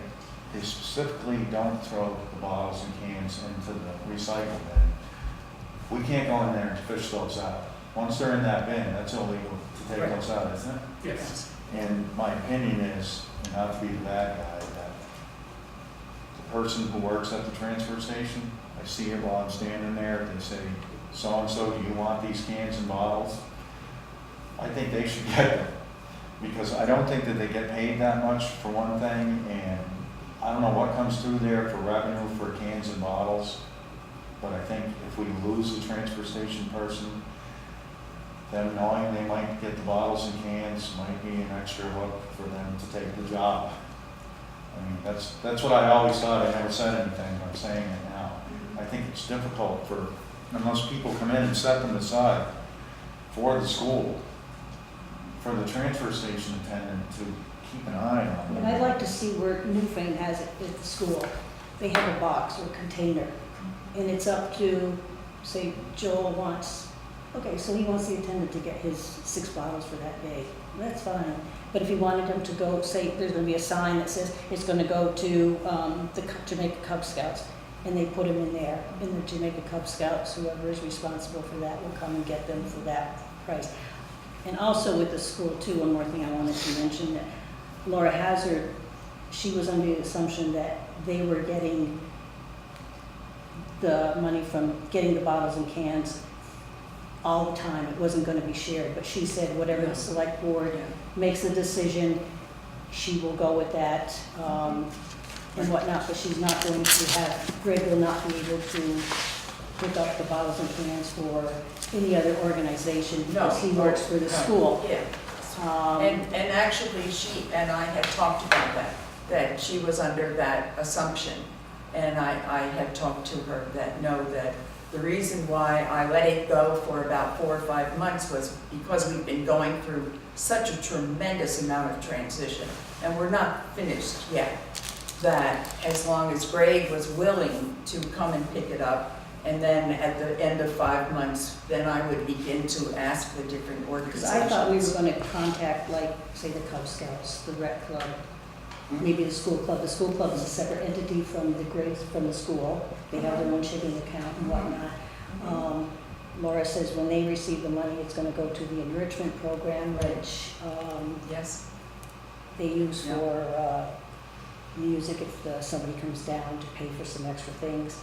they specifically don't throw the bottles and cans into the recycle bin. We can't go in there and fish those out. Once they're in that bin, that's illegal to take those out, isn't it? Yes. And my opinion is, and not to be the bad guy, that the person who works at the transfer station, I see it while I'm standing there, they say, so-and-so, do you want these cans and bottles? I think they should get them, because I don't think that they get paid that much, for one thing, and I don't know what comes through there for revenue for cans and bottles, but I think if we lose the transfer station person, them knowing they might get the bottles and cans might be an extra hook for them to take the job. I mean, that's what I always thought. I never said anything, but I'm saying it now. I think it's difficult unless people come in and set them aside for the school, for the transfer station attendant to keep an eye on them. And I'd like to see where Newfane has it at the school. They have a box or a container, and it's up to, say, Joel wants, okay, so he wants the attendant to get his 6 bottles for that day. That's fine. But if he wanted them to go, say, there's gonna be a sign that says it's gonna go to the Jamaica Cub Scouts, and they put them in there, and the Jamaica Cub Scouts, whoever is responsible for that, will come and get them for that price. And also with the school too, one more thing I wanted to mention, that Laura Hazard, she was under the assumption that they were getting the money from getting the bottles and cans all the time. It wasn't going to be shared, but she said whatever the select board makes a decision, she will go with that and whatnot, but she's not going to have, Greg will not be able to pick up the bottles and cans for any other organization because he works for the school. yeah. And actually, she and I had talked about that she was under that assumption. And I had talked to her that the reason why I let it go for about 4 or 5 months was because we've been going through such a tremendous amount of transition, and we're not finished yet. That as long as Greg was willing to come and pick it up, and then at the end of 5 months, then I would begin to ask the different Because organizations. I thought we were going to contact, like, say, the Cub Scouts, the rec club, maybe the school club. The school club is a separate entity from the grades from the school. They have their own checking account and whatnot. Laura says when they receive the money, it's going to go to the enrichment program, which Yes, they use for music if somebody comes down to pay for some extra things.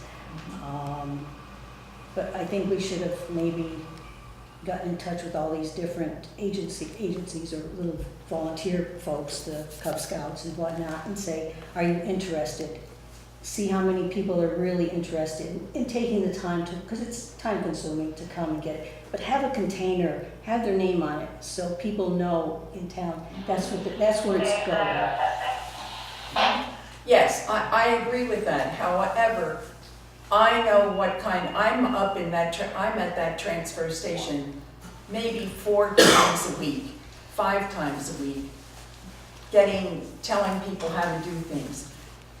But I think we should have maybe gotten in touch with all these different agencies or little volunteer folks, the Cub Scouts and whatnot, and say, are you interested? See how many people are really interested in taking the time to, because it's time consuming to come and get it. But have a container, have their name on it, so people know in town, that's where it's going. Yes, I agree with that. However, I know what kind, I'm up in that, I'm at that transfer station maybe 4 times a week, 5 times a week, telling people how to do things.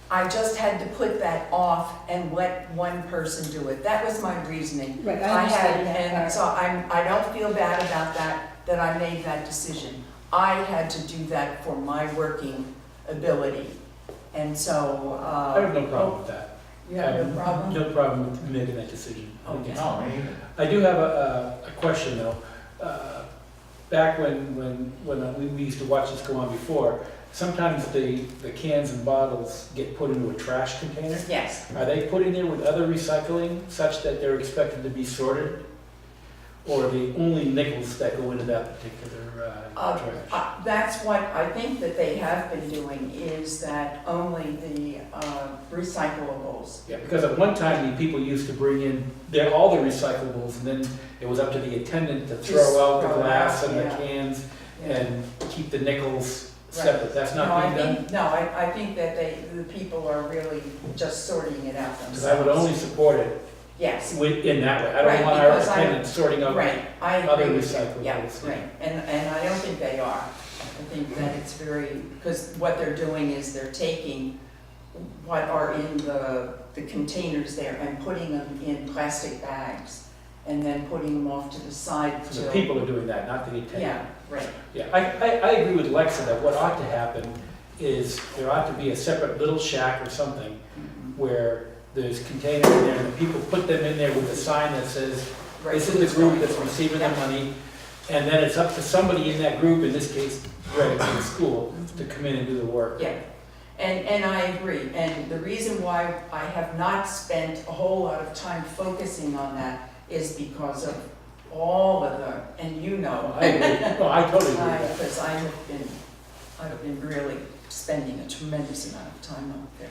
I just had to put that off and let one person do it. That was my reasoning. Right, I understand that And part. so I don't feel bad about that I made that decision. I had to do that for my working ability. And so, I have no problem with that. you have no problem? No problem with making that decision. Okay. No, me either. I do have a question though. Back when we used to watch this go on before, sometimes the cans and bottles get put into a trash container. Yes. Are they put in there with other recycling such that they're expected to be sorted? Or are they only nickels that go into that particular trash? That's what I think that they have been doing, is that only the recyclables. Yeah, because at one time, the people used to bring in all the recyclables, and then it was up to the attendant to throw out the throw it glass out, and the yeah. cans Yeah. and keep the nickels Right. separate. That's not being done? I think that the people are really just sorting it out themselves. Because I would only support it Yes, in that way. I Right, don't want our because I- attendants sorting out right, I other agree with you. recyclables. Yeah, right, and I don't think they are. I think that it's very, because what they're doing is they're taking what are in the containers there and putting them in plastic bags, and then putting them off to the side So the till. people are doing that, not the attendant. Yeah, right. Yeah, I agree with Lexa that what ought to happen is there ought to be a separate little shack or something Mhm. where there's containers in there and the people put them in there with a sign that says, Right. this is the group that's receiving the money. And then it's up to somebody in that group, in this case, Greg in the school, to come in and do the work. Yeah, and I agree, and the reason why I have not spent a whole lot of time focusing on that is because of all of the, and you know. I agree. No, I totally agree with that. Because I've been really spending a tremendous amount of time up there.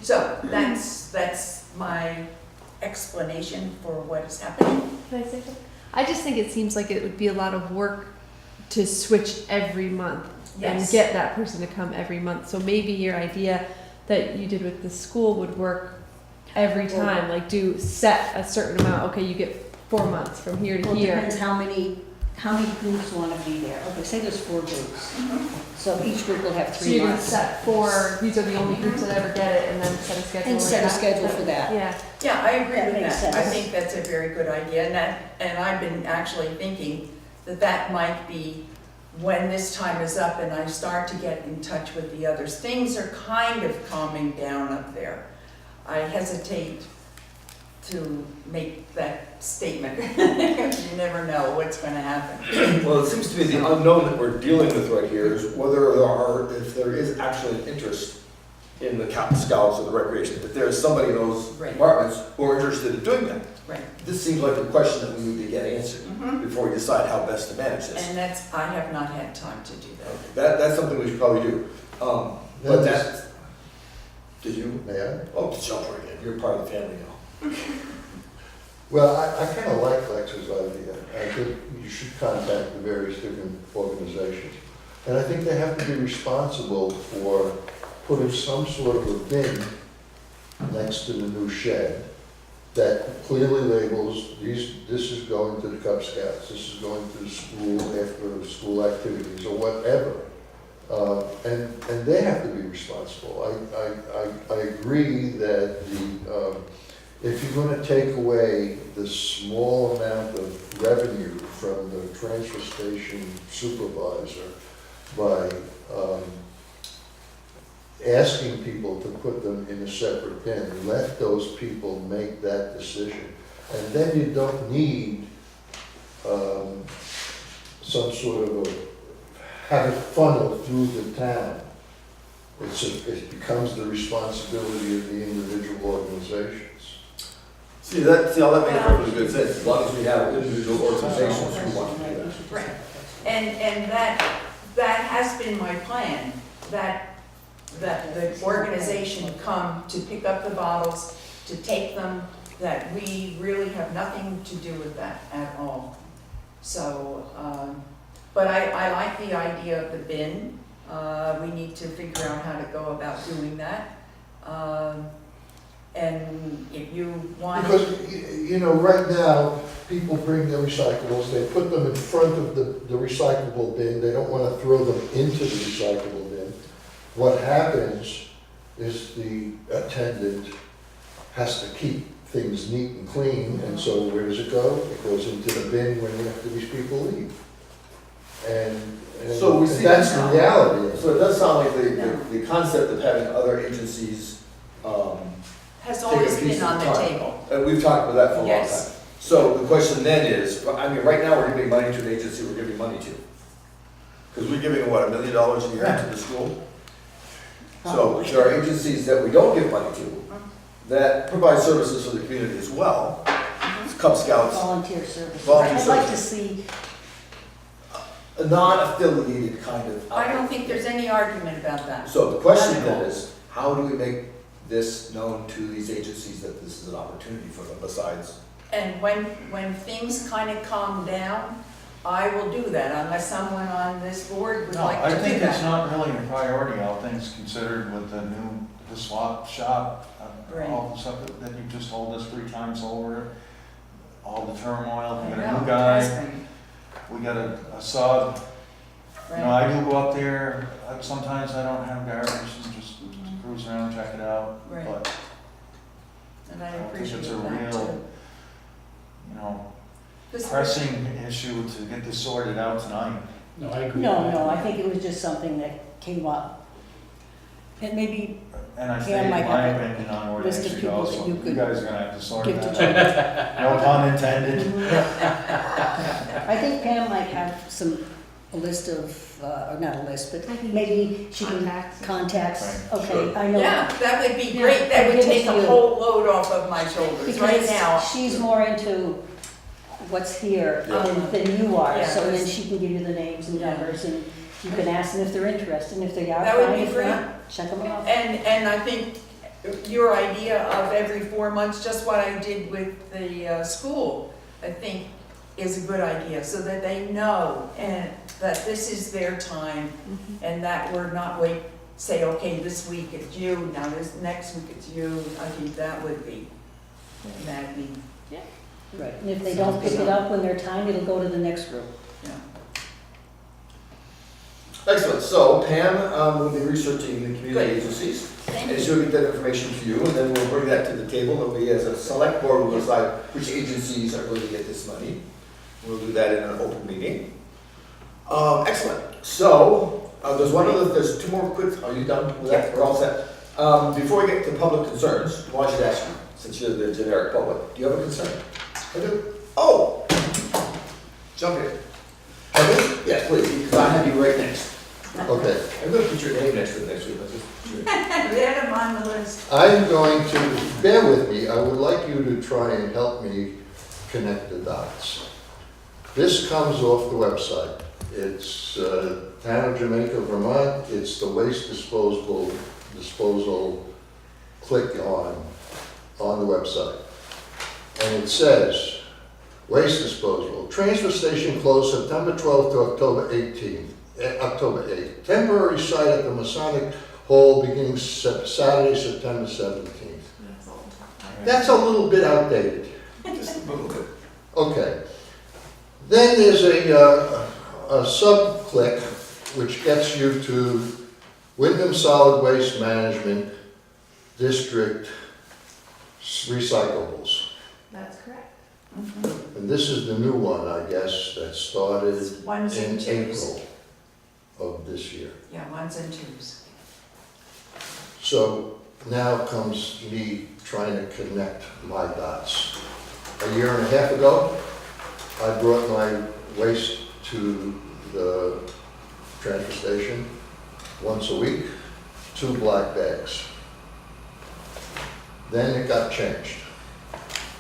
So, that's my explanation for what is happening. Can I say something? I just think it seems like it would be a lot of work to switch every month and Yes. get that person to come every month. So maybe your idea that you did with the school would work every time, like do set a certain amount, okay, you get 4 months from here to Well, it here. depends how many groups want to be there. Okay, say there's 4 groups. So each group will have So 3 you're gonna months. set 4, these are the only groups that ever get it, and then set a schedule. And like set a that. schedule for that. Yeah, Yeah, I agree That with makes that. I sense. think that's a very good idea, and I've been actually thinking that might be when this time is up and I start to get in touch with the others. Things are kind of calming down up there. I hesitate to make that statement. You never know what's gonna happen. Well, it seems to me the unknown that we're dealing with right here is whether if there is actually an interest in the Scouts or the recreation, if there's somebody in those Right. departments who are interested in doing that. Right. This seems like a question that we need to get answered Mhm. before we decide how best to manage this. And I have not had time to do that. That's something we should probably do. But Then that, did you? May I? Oh, jump right in, you're part of the family now. Well, I kind of like Lex's idea. I think you should contact the various different organizations. And I think they have to be responsible for putting some sort of a bin next to the new shed that clearly labels, this is going to the Cub Scouts, this is going to the school after school activities or whatever. And they have to be responsible. I agree that if you're gonna take away the small amount of revenue from the transfer station supervisor by asking people to put them in a separate bin, let those people make that decision. And then you don't need some sort of have it funneled through the town. It becomes the responsibility of the individual organizations. See, all that makes perfectly good sense, as long as we have individual organizations who want to do that. Right. And that has been my plan, that the organization come to pick up the bottles, to take them, that we really have nothing to do with that at all. So, but I like the idea of the bin. We need to figure out how to go about doing that. And if you want. Because, right now, people bring their recyclables, they put them in front of the recyclable bin, they don't want to throw them into the recyclable bin. What happens is the attendant has to keep things neat and clean, and so where does it go? It goes into the bin when after these people leave. And So we see that's the that now. reality of it. So it does sound like No. the concept of having other agencies, Has take a always piece been of on the time. table. And we've talked about that for a long time. Yes. So the question then is, right now we're giving money to an agency we're giving money to. Because we're giving, what, $1 million a year to the school? So there are agencies that we don't give money to that provide services for the community as well. Cub Scouts, Volunteer services. Volunteer I'd like to services. see, a non-affiliated kind of. I don't think there's any argument about that. So the question Not at then all. is, how do we make this known to these agencies that this is an opportunity for them besides? And when things kind of calm down, I will do that unless someone on this board would No, like I to do think it's that. not really a priority, all things considered with the swap shop, all the stuff that you just told us 3 times over, all the turmoil, we got a new guy, we got a sub. I do go up there, sometimes I don't have garbage and just cruise around, check it out, Right. but And I I don't think appreciate it's a that real, too. pressing issue to get this sorted out tonight. No, I agree. no, I think it was just something that came up. And maybe And I Yeah, stated might my have a opinion on where they list of should people go, that so you you could guys are gonna have to sort give to that out. No pun intended. I think Pam might have a list of, or not a list, but maybe she can contacts. Right, Okay, sure. I know. Yeah, that would be Yeah. great. That would Give it take to a you. whole load off of my shoulders right Because now. she's more into what's here Yeah. than you are, Yeah. so then she can give you the names and Yeah. numbers, and you can ask them if they're interested, and if they are, That would fine, be if great. not, check them off. And I think your idea of every 4 months, just what I did with the school, I think is a good idea, so that they know and that this is their time, and that we're not say, okay, this week it's you, now this next week it's you. I think that would be maddening. Right, and if they don't pick it up when they're timed, it'll go to the next group. Yeah. Excellent, so Pam will be researching the community Good. agencies, Thank and you. she'll get that information to you, and then we'll bring that to the table, and we as a select board will decide which agencies are going to get this money. We'll do that in an open meeting. Excellent, so, there's 2 more quick, are you done with that? We're all set. Before we get to public concerns, well, I should ask you, since you're the generic public, do you have a concern? I do. Oh! Jump in. Yes, please, because I have you right next. Okay, I'm gonna put your name next to it next week. Get them on the list. I'm going to, bear with me, I would like you to try and help me connect the dots. This comes off the website. It's Town of Jamaica, Vermont. It's the waste disposal click on the website. And it says, waste disposal, transfer station closed September 12th to October 8th. Temporary site at the Masonic Hall beginning Saturday, September 17th. That's a little bit outdated. Just a little bit. Okay. Then there's a sub-click which gets you to Wyndham Solid Waste Management District recyclables. That's correct. And this is the new one, I guess, that started Ones in and twos. April of this year. Yeah, ones and twos. So now comes me trying to connect my dots. A year and a half ago, I brought my waste to the transfer station once a week, 2 black bags. Then it got changed.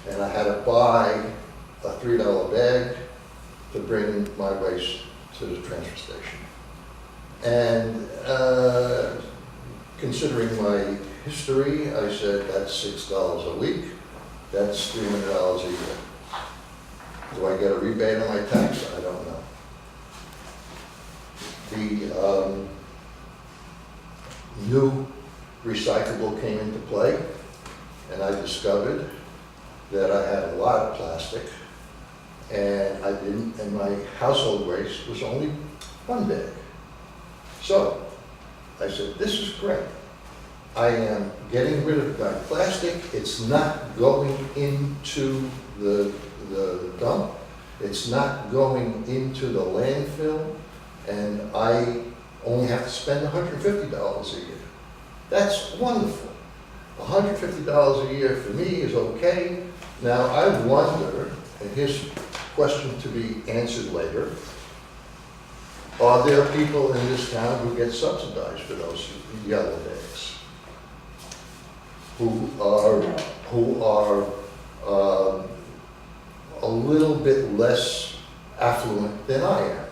and I had to buy a $3 bag to bring my waste to the transfer station. And considering my history, I said, that's $6 a week, that's $300 a year. Do I get a rebate on my tax? I don't know. The new recyclable came into play, and I discovered that I had a lot of plastic, and and my household waste was only one bag. So I said, this is great. I am getting rid of my plastic. It's not going into the dump. It's not going into the landfill, and I only have to spend $150 a year. That's wonderful. $150 a year for me is okay. Now I wonder, and here's a question to be answered later, are there people in this town who get subsidized for those yellow bags? Who are a little bit less affluent than I am?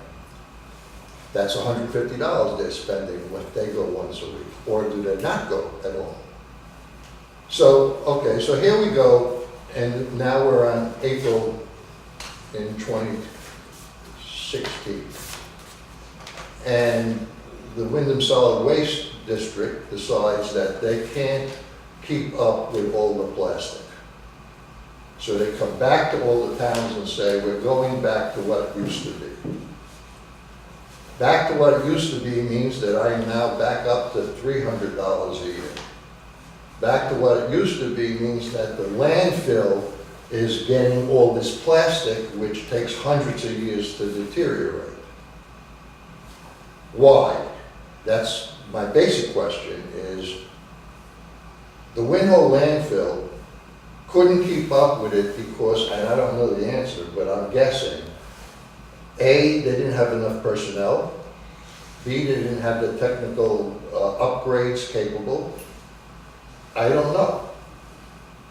That's $150 they're spending when they go once a week, or do they not go at all? So, okay, so here we go, and now we're on April in 2016. And the Wyndham Solid Waste District decides that they can't keep up with all the plastic. So they come back to all the towns and say, we're going back to what it used to be. Back to what it used to be means that I am now back up to $300 a year. Back to what it used to be means that the landfill is getting all this plastic, which takes hundreds of years to deteriorate. Why? That's my basic question is, the Winho landfill couldn't keep up with it because, and I don't know the answer, but I'm guessing, A, they didn't have enough personnel, B, they didn't have the technical upgrades capable. I don't know.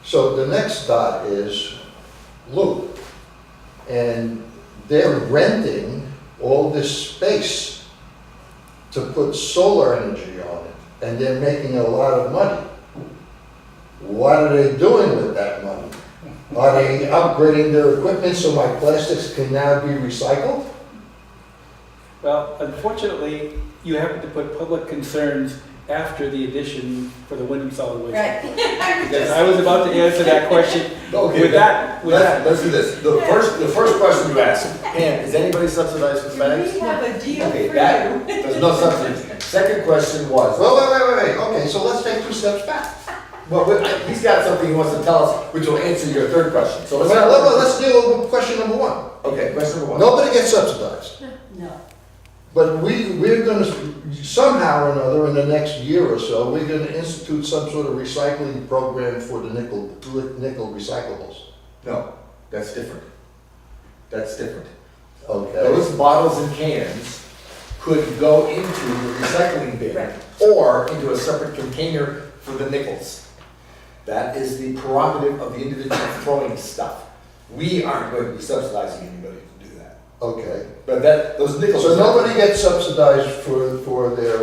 So the next dot is Loop, and they're renting all this space to put solar energy on it, and they're making a lot of money. What are they doing with that money? Are they upgrading their equipment so my plastics can now be recycled? Well, unfortunately, you happen to put public concerns after the addition for the Wyndham Solid Waste. Right. Because I was about to answer that question Okay, with that. let's do this. The first question you asked, Pam, is anybody subsidized for bags? We have a deal Okay, for that, you. there's no subsidy. Second question was, Well, wait. Okay, so let's take 2 steps back. well, he's got something he wants to tell us, which will answer your third question. So Let's deal with question number 1. Okay, question number 1. Nobody gets subsidized. No. But we're going to, somehow or another, in the next year or so, we're going to institute some sort of recycling program for the nickel recyclables. No, that's different. That's different. Okay. Those bottles and cans could go into the recycling bin Right. or into a separate container for the nickels. That is the prerogative of the individual throwing stuff. We aren't going to be subsidizing anybody to do that. Okay. But those nickels. So nobody gets subsidized for their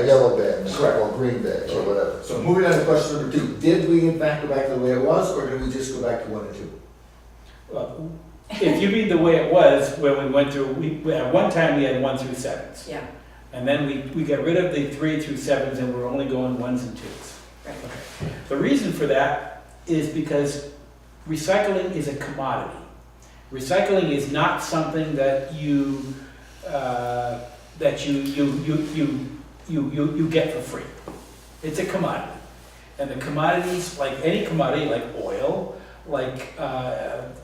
yellow bags Correct. or green bags or whatever. So moving on to question number 2. Did we in fact go back to the way it was, or did we just go back to 1 and 2? Well, if you read the way it was, when we went through, at one time we had 1 through 7s. Yeah, And then we got rid of the 3 through 7s and we're only going 1s and 2s. right. The reason for that is because recycling is a commodity. Recycling is not something that you get for free. It's a commodity. And the commodities, like any commodity, like oil, like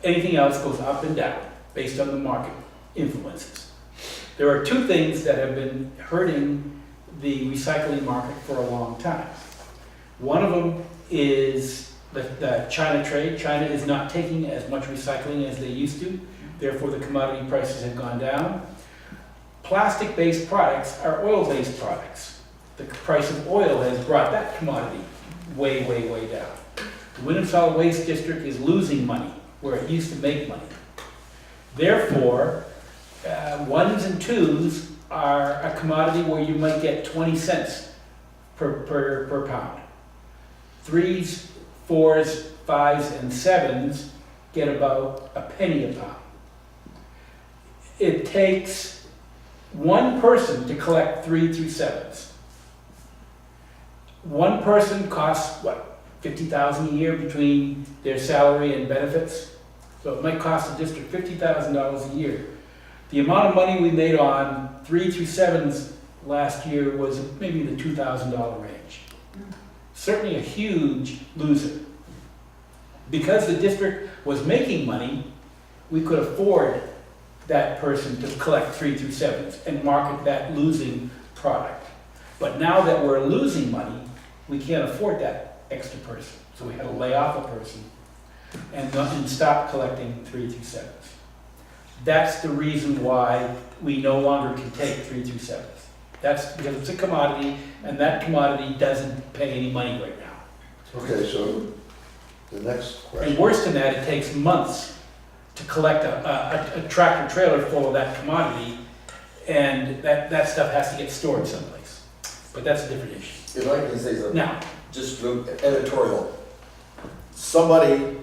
anything else, goes up and down based on the market influences. There are 2 things that have been hurting the recycling market for a long time. One of them is the China trade. China is not taking as much recycling as they used to. Therefore, the commodity prices have gone down. Plastic-based products are oil-based products. The price of oil has brought that commodity way, way, way down. The Wyndham Solid Waste District is losing money where it used to make money. Therefore, ones and twos are a commodity where you might get 20 cents per pound. Threes, fours, fives, and sevens get about a penny a pound. It takes one person to collect 3 through 7s. One person costs, what, $50,000 a year between their salary and benefits? So it might cost the district $50,000 a year. The amount of money we made on 3 through 7s last year was maybe the $2,000 range. Certainly a huge loser. Because the district was making money, we could afford that person to collect 3 through 7s and market that losing product. But now that we're losing money, we can't afford that extra person. So we had to lay off a person and stop collecting 3 through 7s. That's the reason why we no longer can take 3 through 7s. That's because it's a commodity, and that commodity doesn't pay any money right now. Okay, so the next question. And worse than that, it takes months to collect a tractor trailer full of that commodity, and that stuff has to get stored someplace. But that's a different issue. If I can say something, Now, just editorial. Somebody,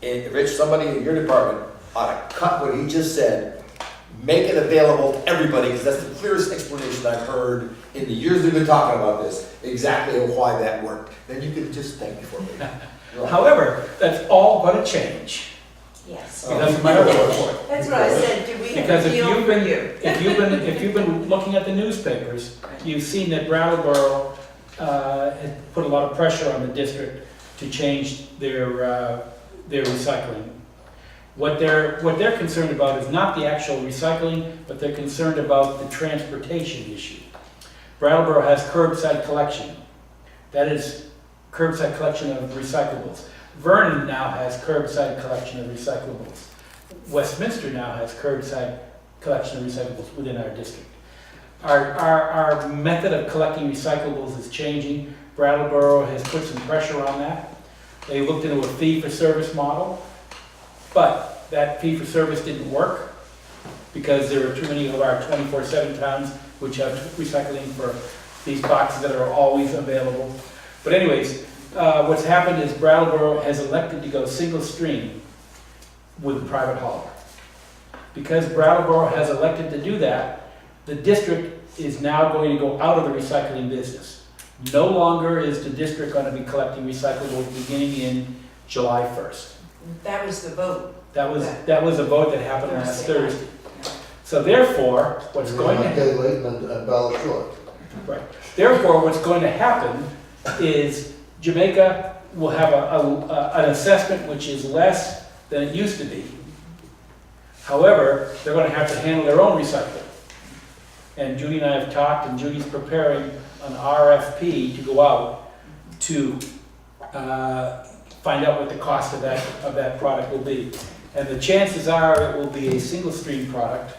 Rich, somebody in your department ought to cut what he just said, make it available to everybody, because that's the clearest explanation I've heard in the years we've been talking about this, exactly why that worked. Then you can just thank me for me. however, that's all going to change. Yes. Because of my report. That's what I said, do we have Because a if deal you've for been, you? if you've been looking at the newspapers, you've seen that Brattleboro has put a lot of pressure on the district to change their recycling. What they're concerned about is not the actual recycling, but they're concerned about the transportation issue. Brattleboro has curbside collection. That is curbside collection of recyclables. Vernon now has curbside collection of recyclables. Westminster now has curbside collection of recyclables within our district. Our method of collecting recyclables is changing. Brattleboro has put some pressure on that. They looked into a fee-for-service model, but that fee-for-service didn't work because there are too many of our 24/7 towns which have recycling for these boxes that are always available. But anyways, what's happened is Brattleboro has elected to go single stream with private hauler. Because Brattleboro has elected to do that, the district is now going to go out of the recycling business. No longer is the district going to be collecting recyclables beginning in July 1st. That was the vote. That was a vote that happened last Thursday. So therefore, what's going to happen? Late and ballot short. Right. Therefore, what's going to happen is Jamaica will have an assessment which is less than it used to be. However, they're going to have to handle their own recycling. And Judy and I have talked, and Judy's preparing an RFP to go out to find out what the cost of that product will be. And the chances are it will be a single stream product.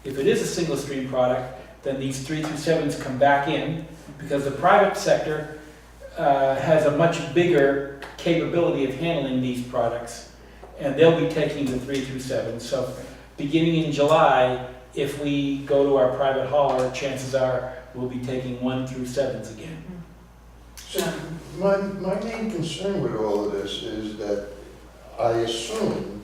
If it is a single stream product, then these 3 through 7s come back in, because the private sector has a much bigger capability of handling these products, and they'll be taking the 3 through 7s. So beginning in July, if we go to our private hauler, chances are we'll be taking 1 through 7s again. So my main concern with all of this is that I assume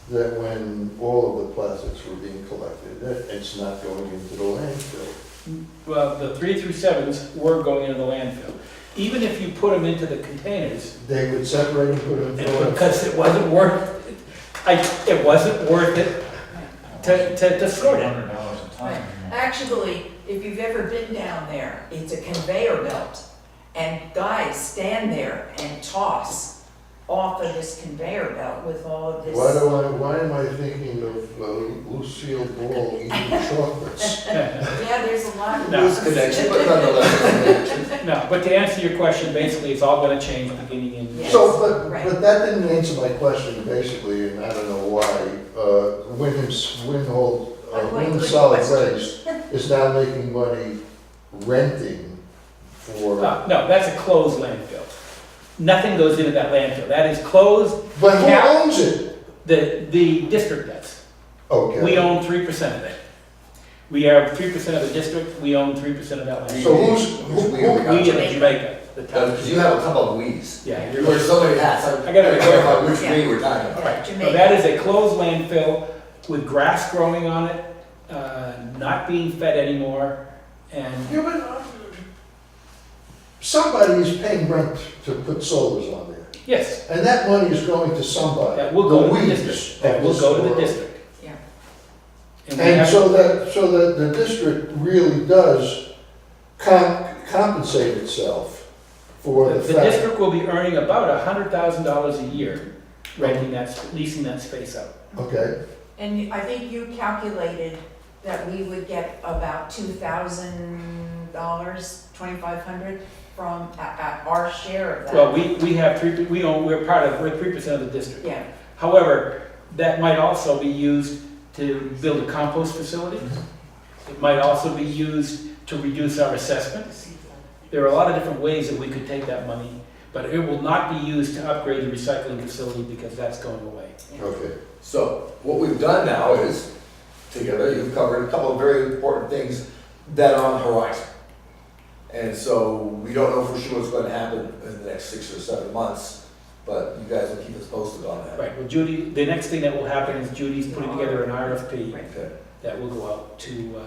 that when all of the plastics were being collected, that it's not going into the landfill. Well, the 3 through 7s were going into the landfill. Even if you put them into the containers, They would separate and put them in the landfill. because it wasn't worth it to sort it. $200 a ton. Right. Actually, if you've ever been down there, it's a conveyor belt. And guys stand there and toss off of this conveyor belt with all of this. Why am I thinking of Lucille Ball eating chocolates? Yeah, there's a lot of. No. Loose connection, but nonetheless. No, but to answer your question, basically, it's all going to change beginning in. Yes. So, right. but that didn't answer my question, basically, and I don't know why. Wyndham Solid Waste is now making money renting for. No, that's a closed landfill. Nothing goes into that landfill. That is closed. But who Cap- owns it? The district does. Okay. We own 3% of it. We are 3% of the district, we own 3% of that land. So We We in Jamaica, the town. Because you have a couple of we's. Yeah, You you're wear so many hats, I I gotta be clarify careful. which we we're talking about. Right, so Jamaica. that is a closed landfill with grass growing on it, not being fed anymore, and, Yeah, but somebody is paying rent to put solars on there. yes, And that money is going to somebody. that will go to the weeds district. That of will this go to the world. district. Yeah. And we And have- so that the district really does compensate itself for The the the fact. district will be earning about $100,000 a year renting that, leasing that space out. Okay, And I think you calculated that we would get about $2,000, 2,500 from our share of that. Well, we have we're 3% of the district. Yeah, However, that might also be used to build a compost facility. It might also be used to reduce our assessments. There are a lot of different ways that we could take that money, but it will not be used to upgrade the recycling facility because that's going away. okay. So what we've done now is, together, you've covered a couple of very important things that are on the horizon. And so we don't know for sure what's going to happen in the next 6 or 7 months, but you guys will keep us posted on that. Right, well, Judy, the next thing that will happen is Judy's putting together an RFP Okay. that will go out to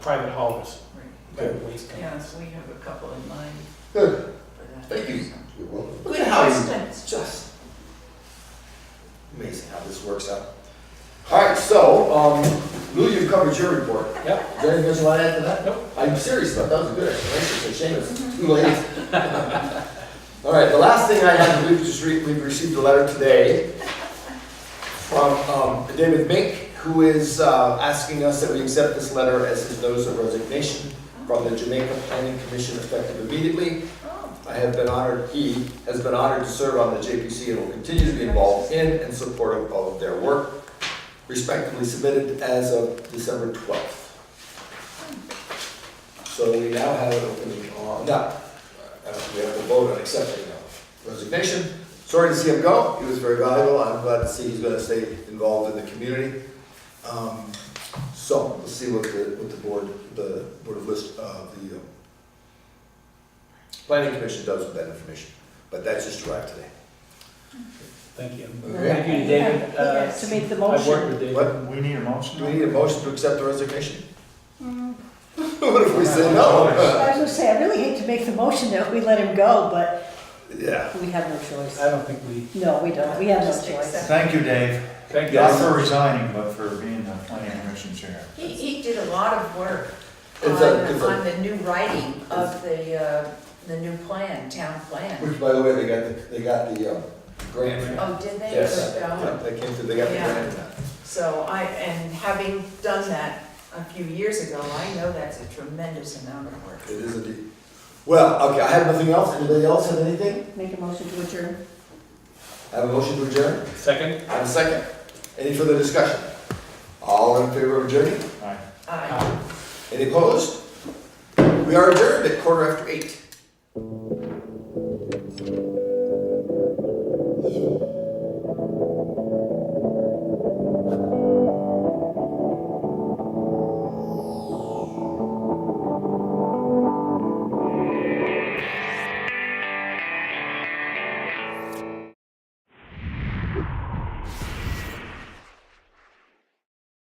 private haulers. Private waste companies. yeah, so we have a couple in mind Good. for that. Thank you. You're welcome. Look Good at how you, questions. it's just amazing how this works out. All right, so, Lou, you've covered your report. Yep. Is there anything else you want to add to that? Nope. I'm serious though, that was a good explanation, it's a shame it's too late. All right, the last thing I have, we've received a letter today from David Mink, who is asking us that we accept this letter as his notice of resignation from the Jamaica Planning Commission effective immediately. Oh, I have been honored, he has been honored to serve on the JPC and will continue to be involved in and supportive of their work, respectively submitted as of December 12th. So we now have an opening on, we have to vote on accepting the resignation. Sorry to see him go, he was very valuable, I'm glad to see he's gonna stay involved in the community. So, let's see what the board of list, the planning commission does with that information, but that's just arrived today. Thank you. Okay. Thank you, David. Yeah, to make the I've worked motion. with David. What? We need a motion? Do we need a motion to accept the resignation? Mm. What if we say I no? was gonna say, I really hate to make the motion that we let him go, but Yeah. we have no choice. I don't think we, No, we don't, we have no Just choice. accept. Thank you, Dave. thank you. Not for resigning, but for being the planning commission chair. he did a lot of work It's on the new writing of the new plan, town plan. Which, by the way, they got the grant. for that. Oh, did they? Yes, Good yeah, going. they came through, they got the Yeah. grant for that. So and having done that a few years ago, I know that's a tremendous amount of work. It is indeed. Well, okay, I have nothing else. Anybody else have anything? Make a motion to adjourn. I have a motion to adjourn. Second? I have a second. Any further discussion? All in favor of adjourning? Aye. I Any opposed? We are adjourned at 8:15.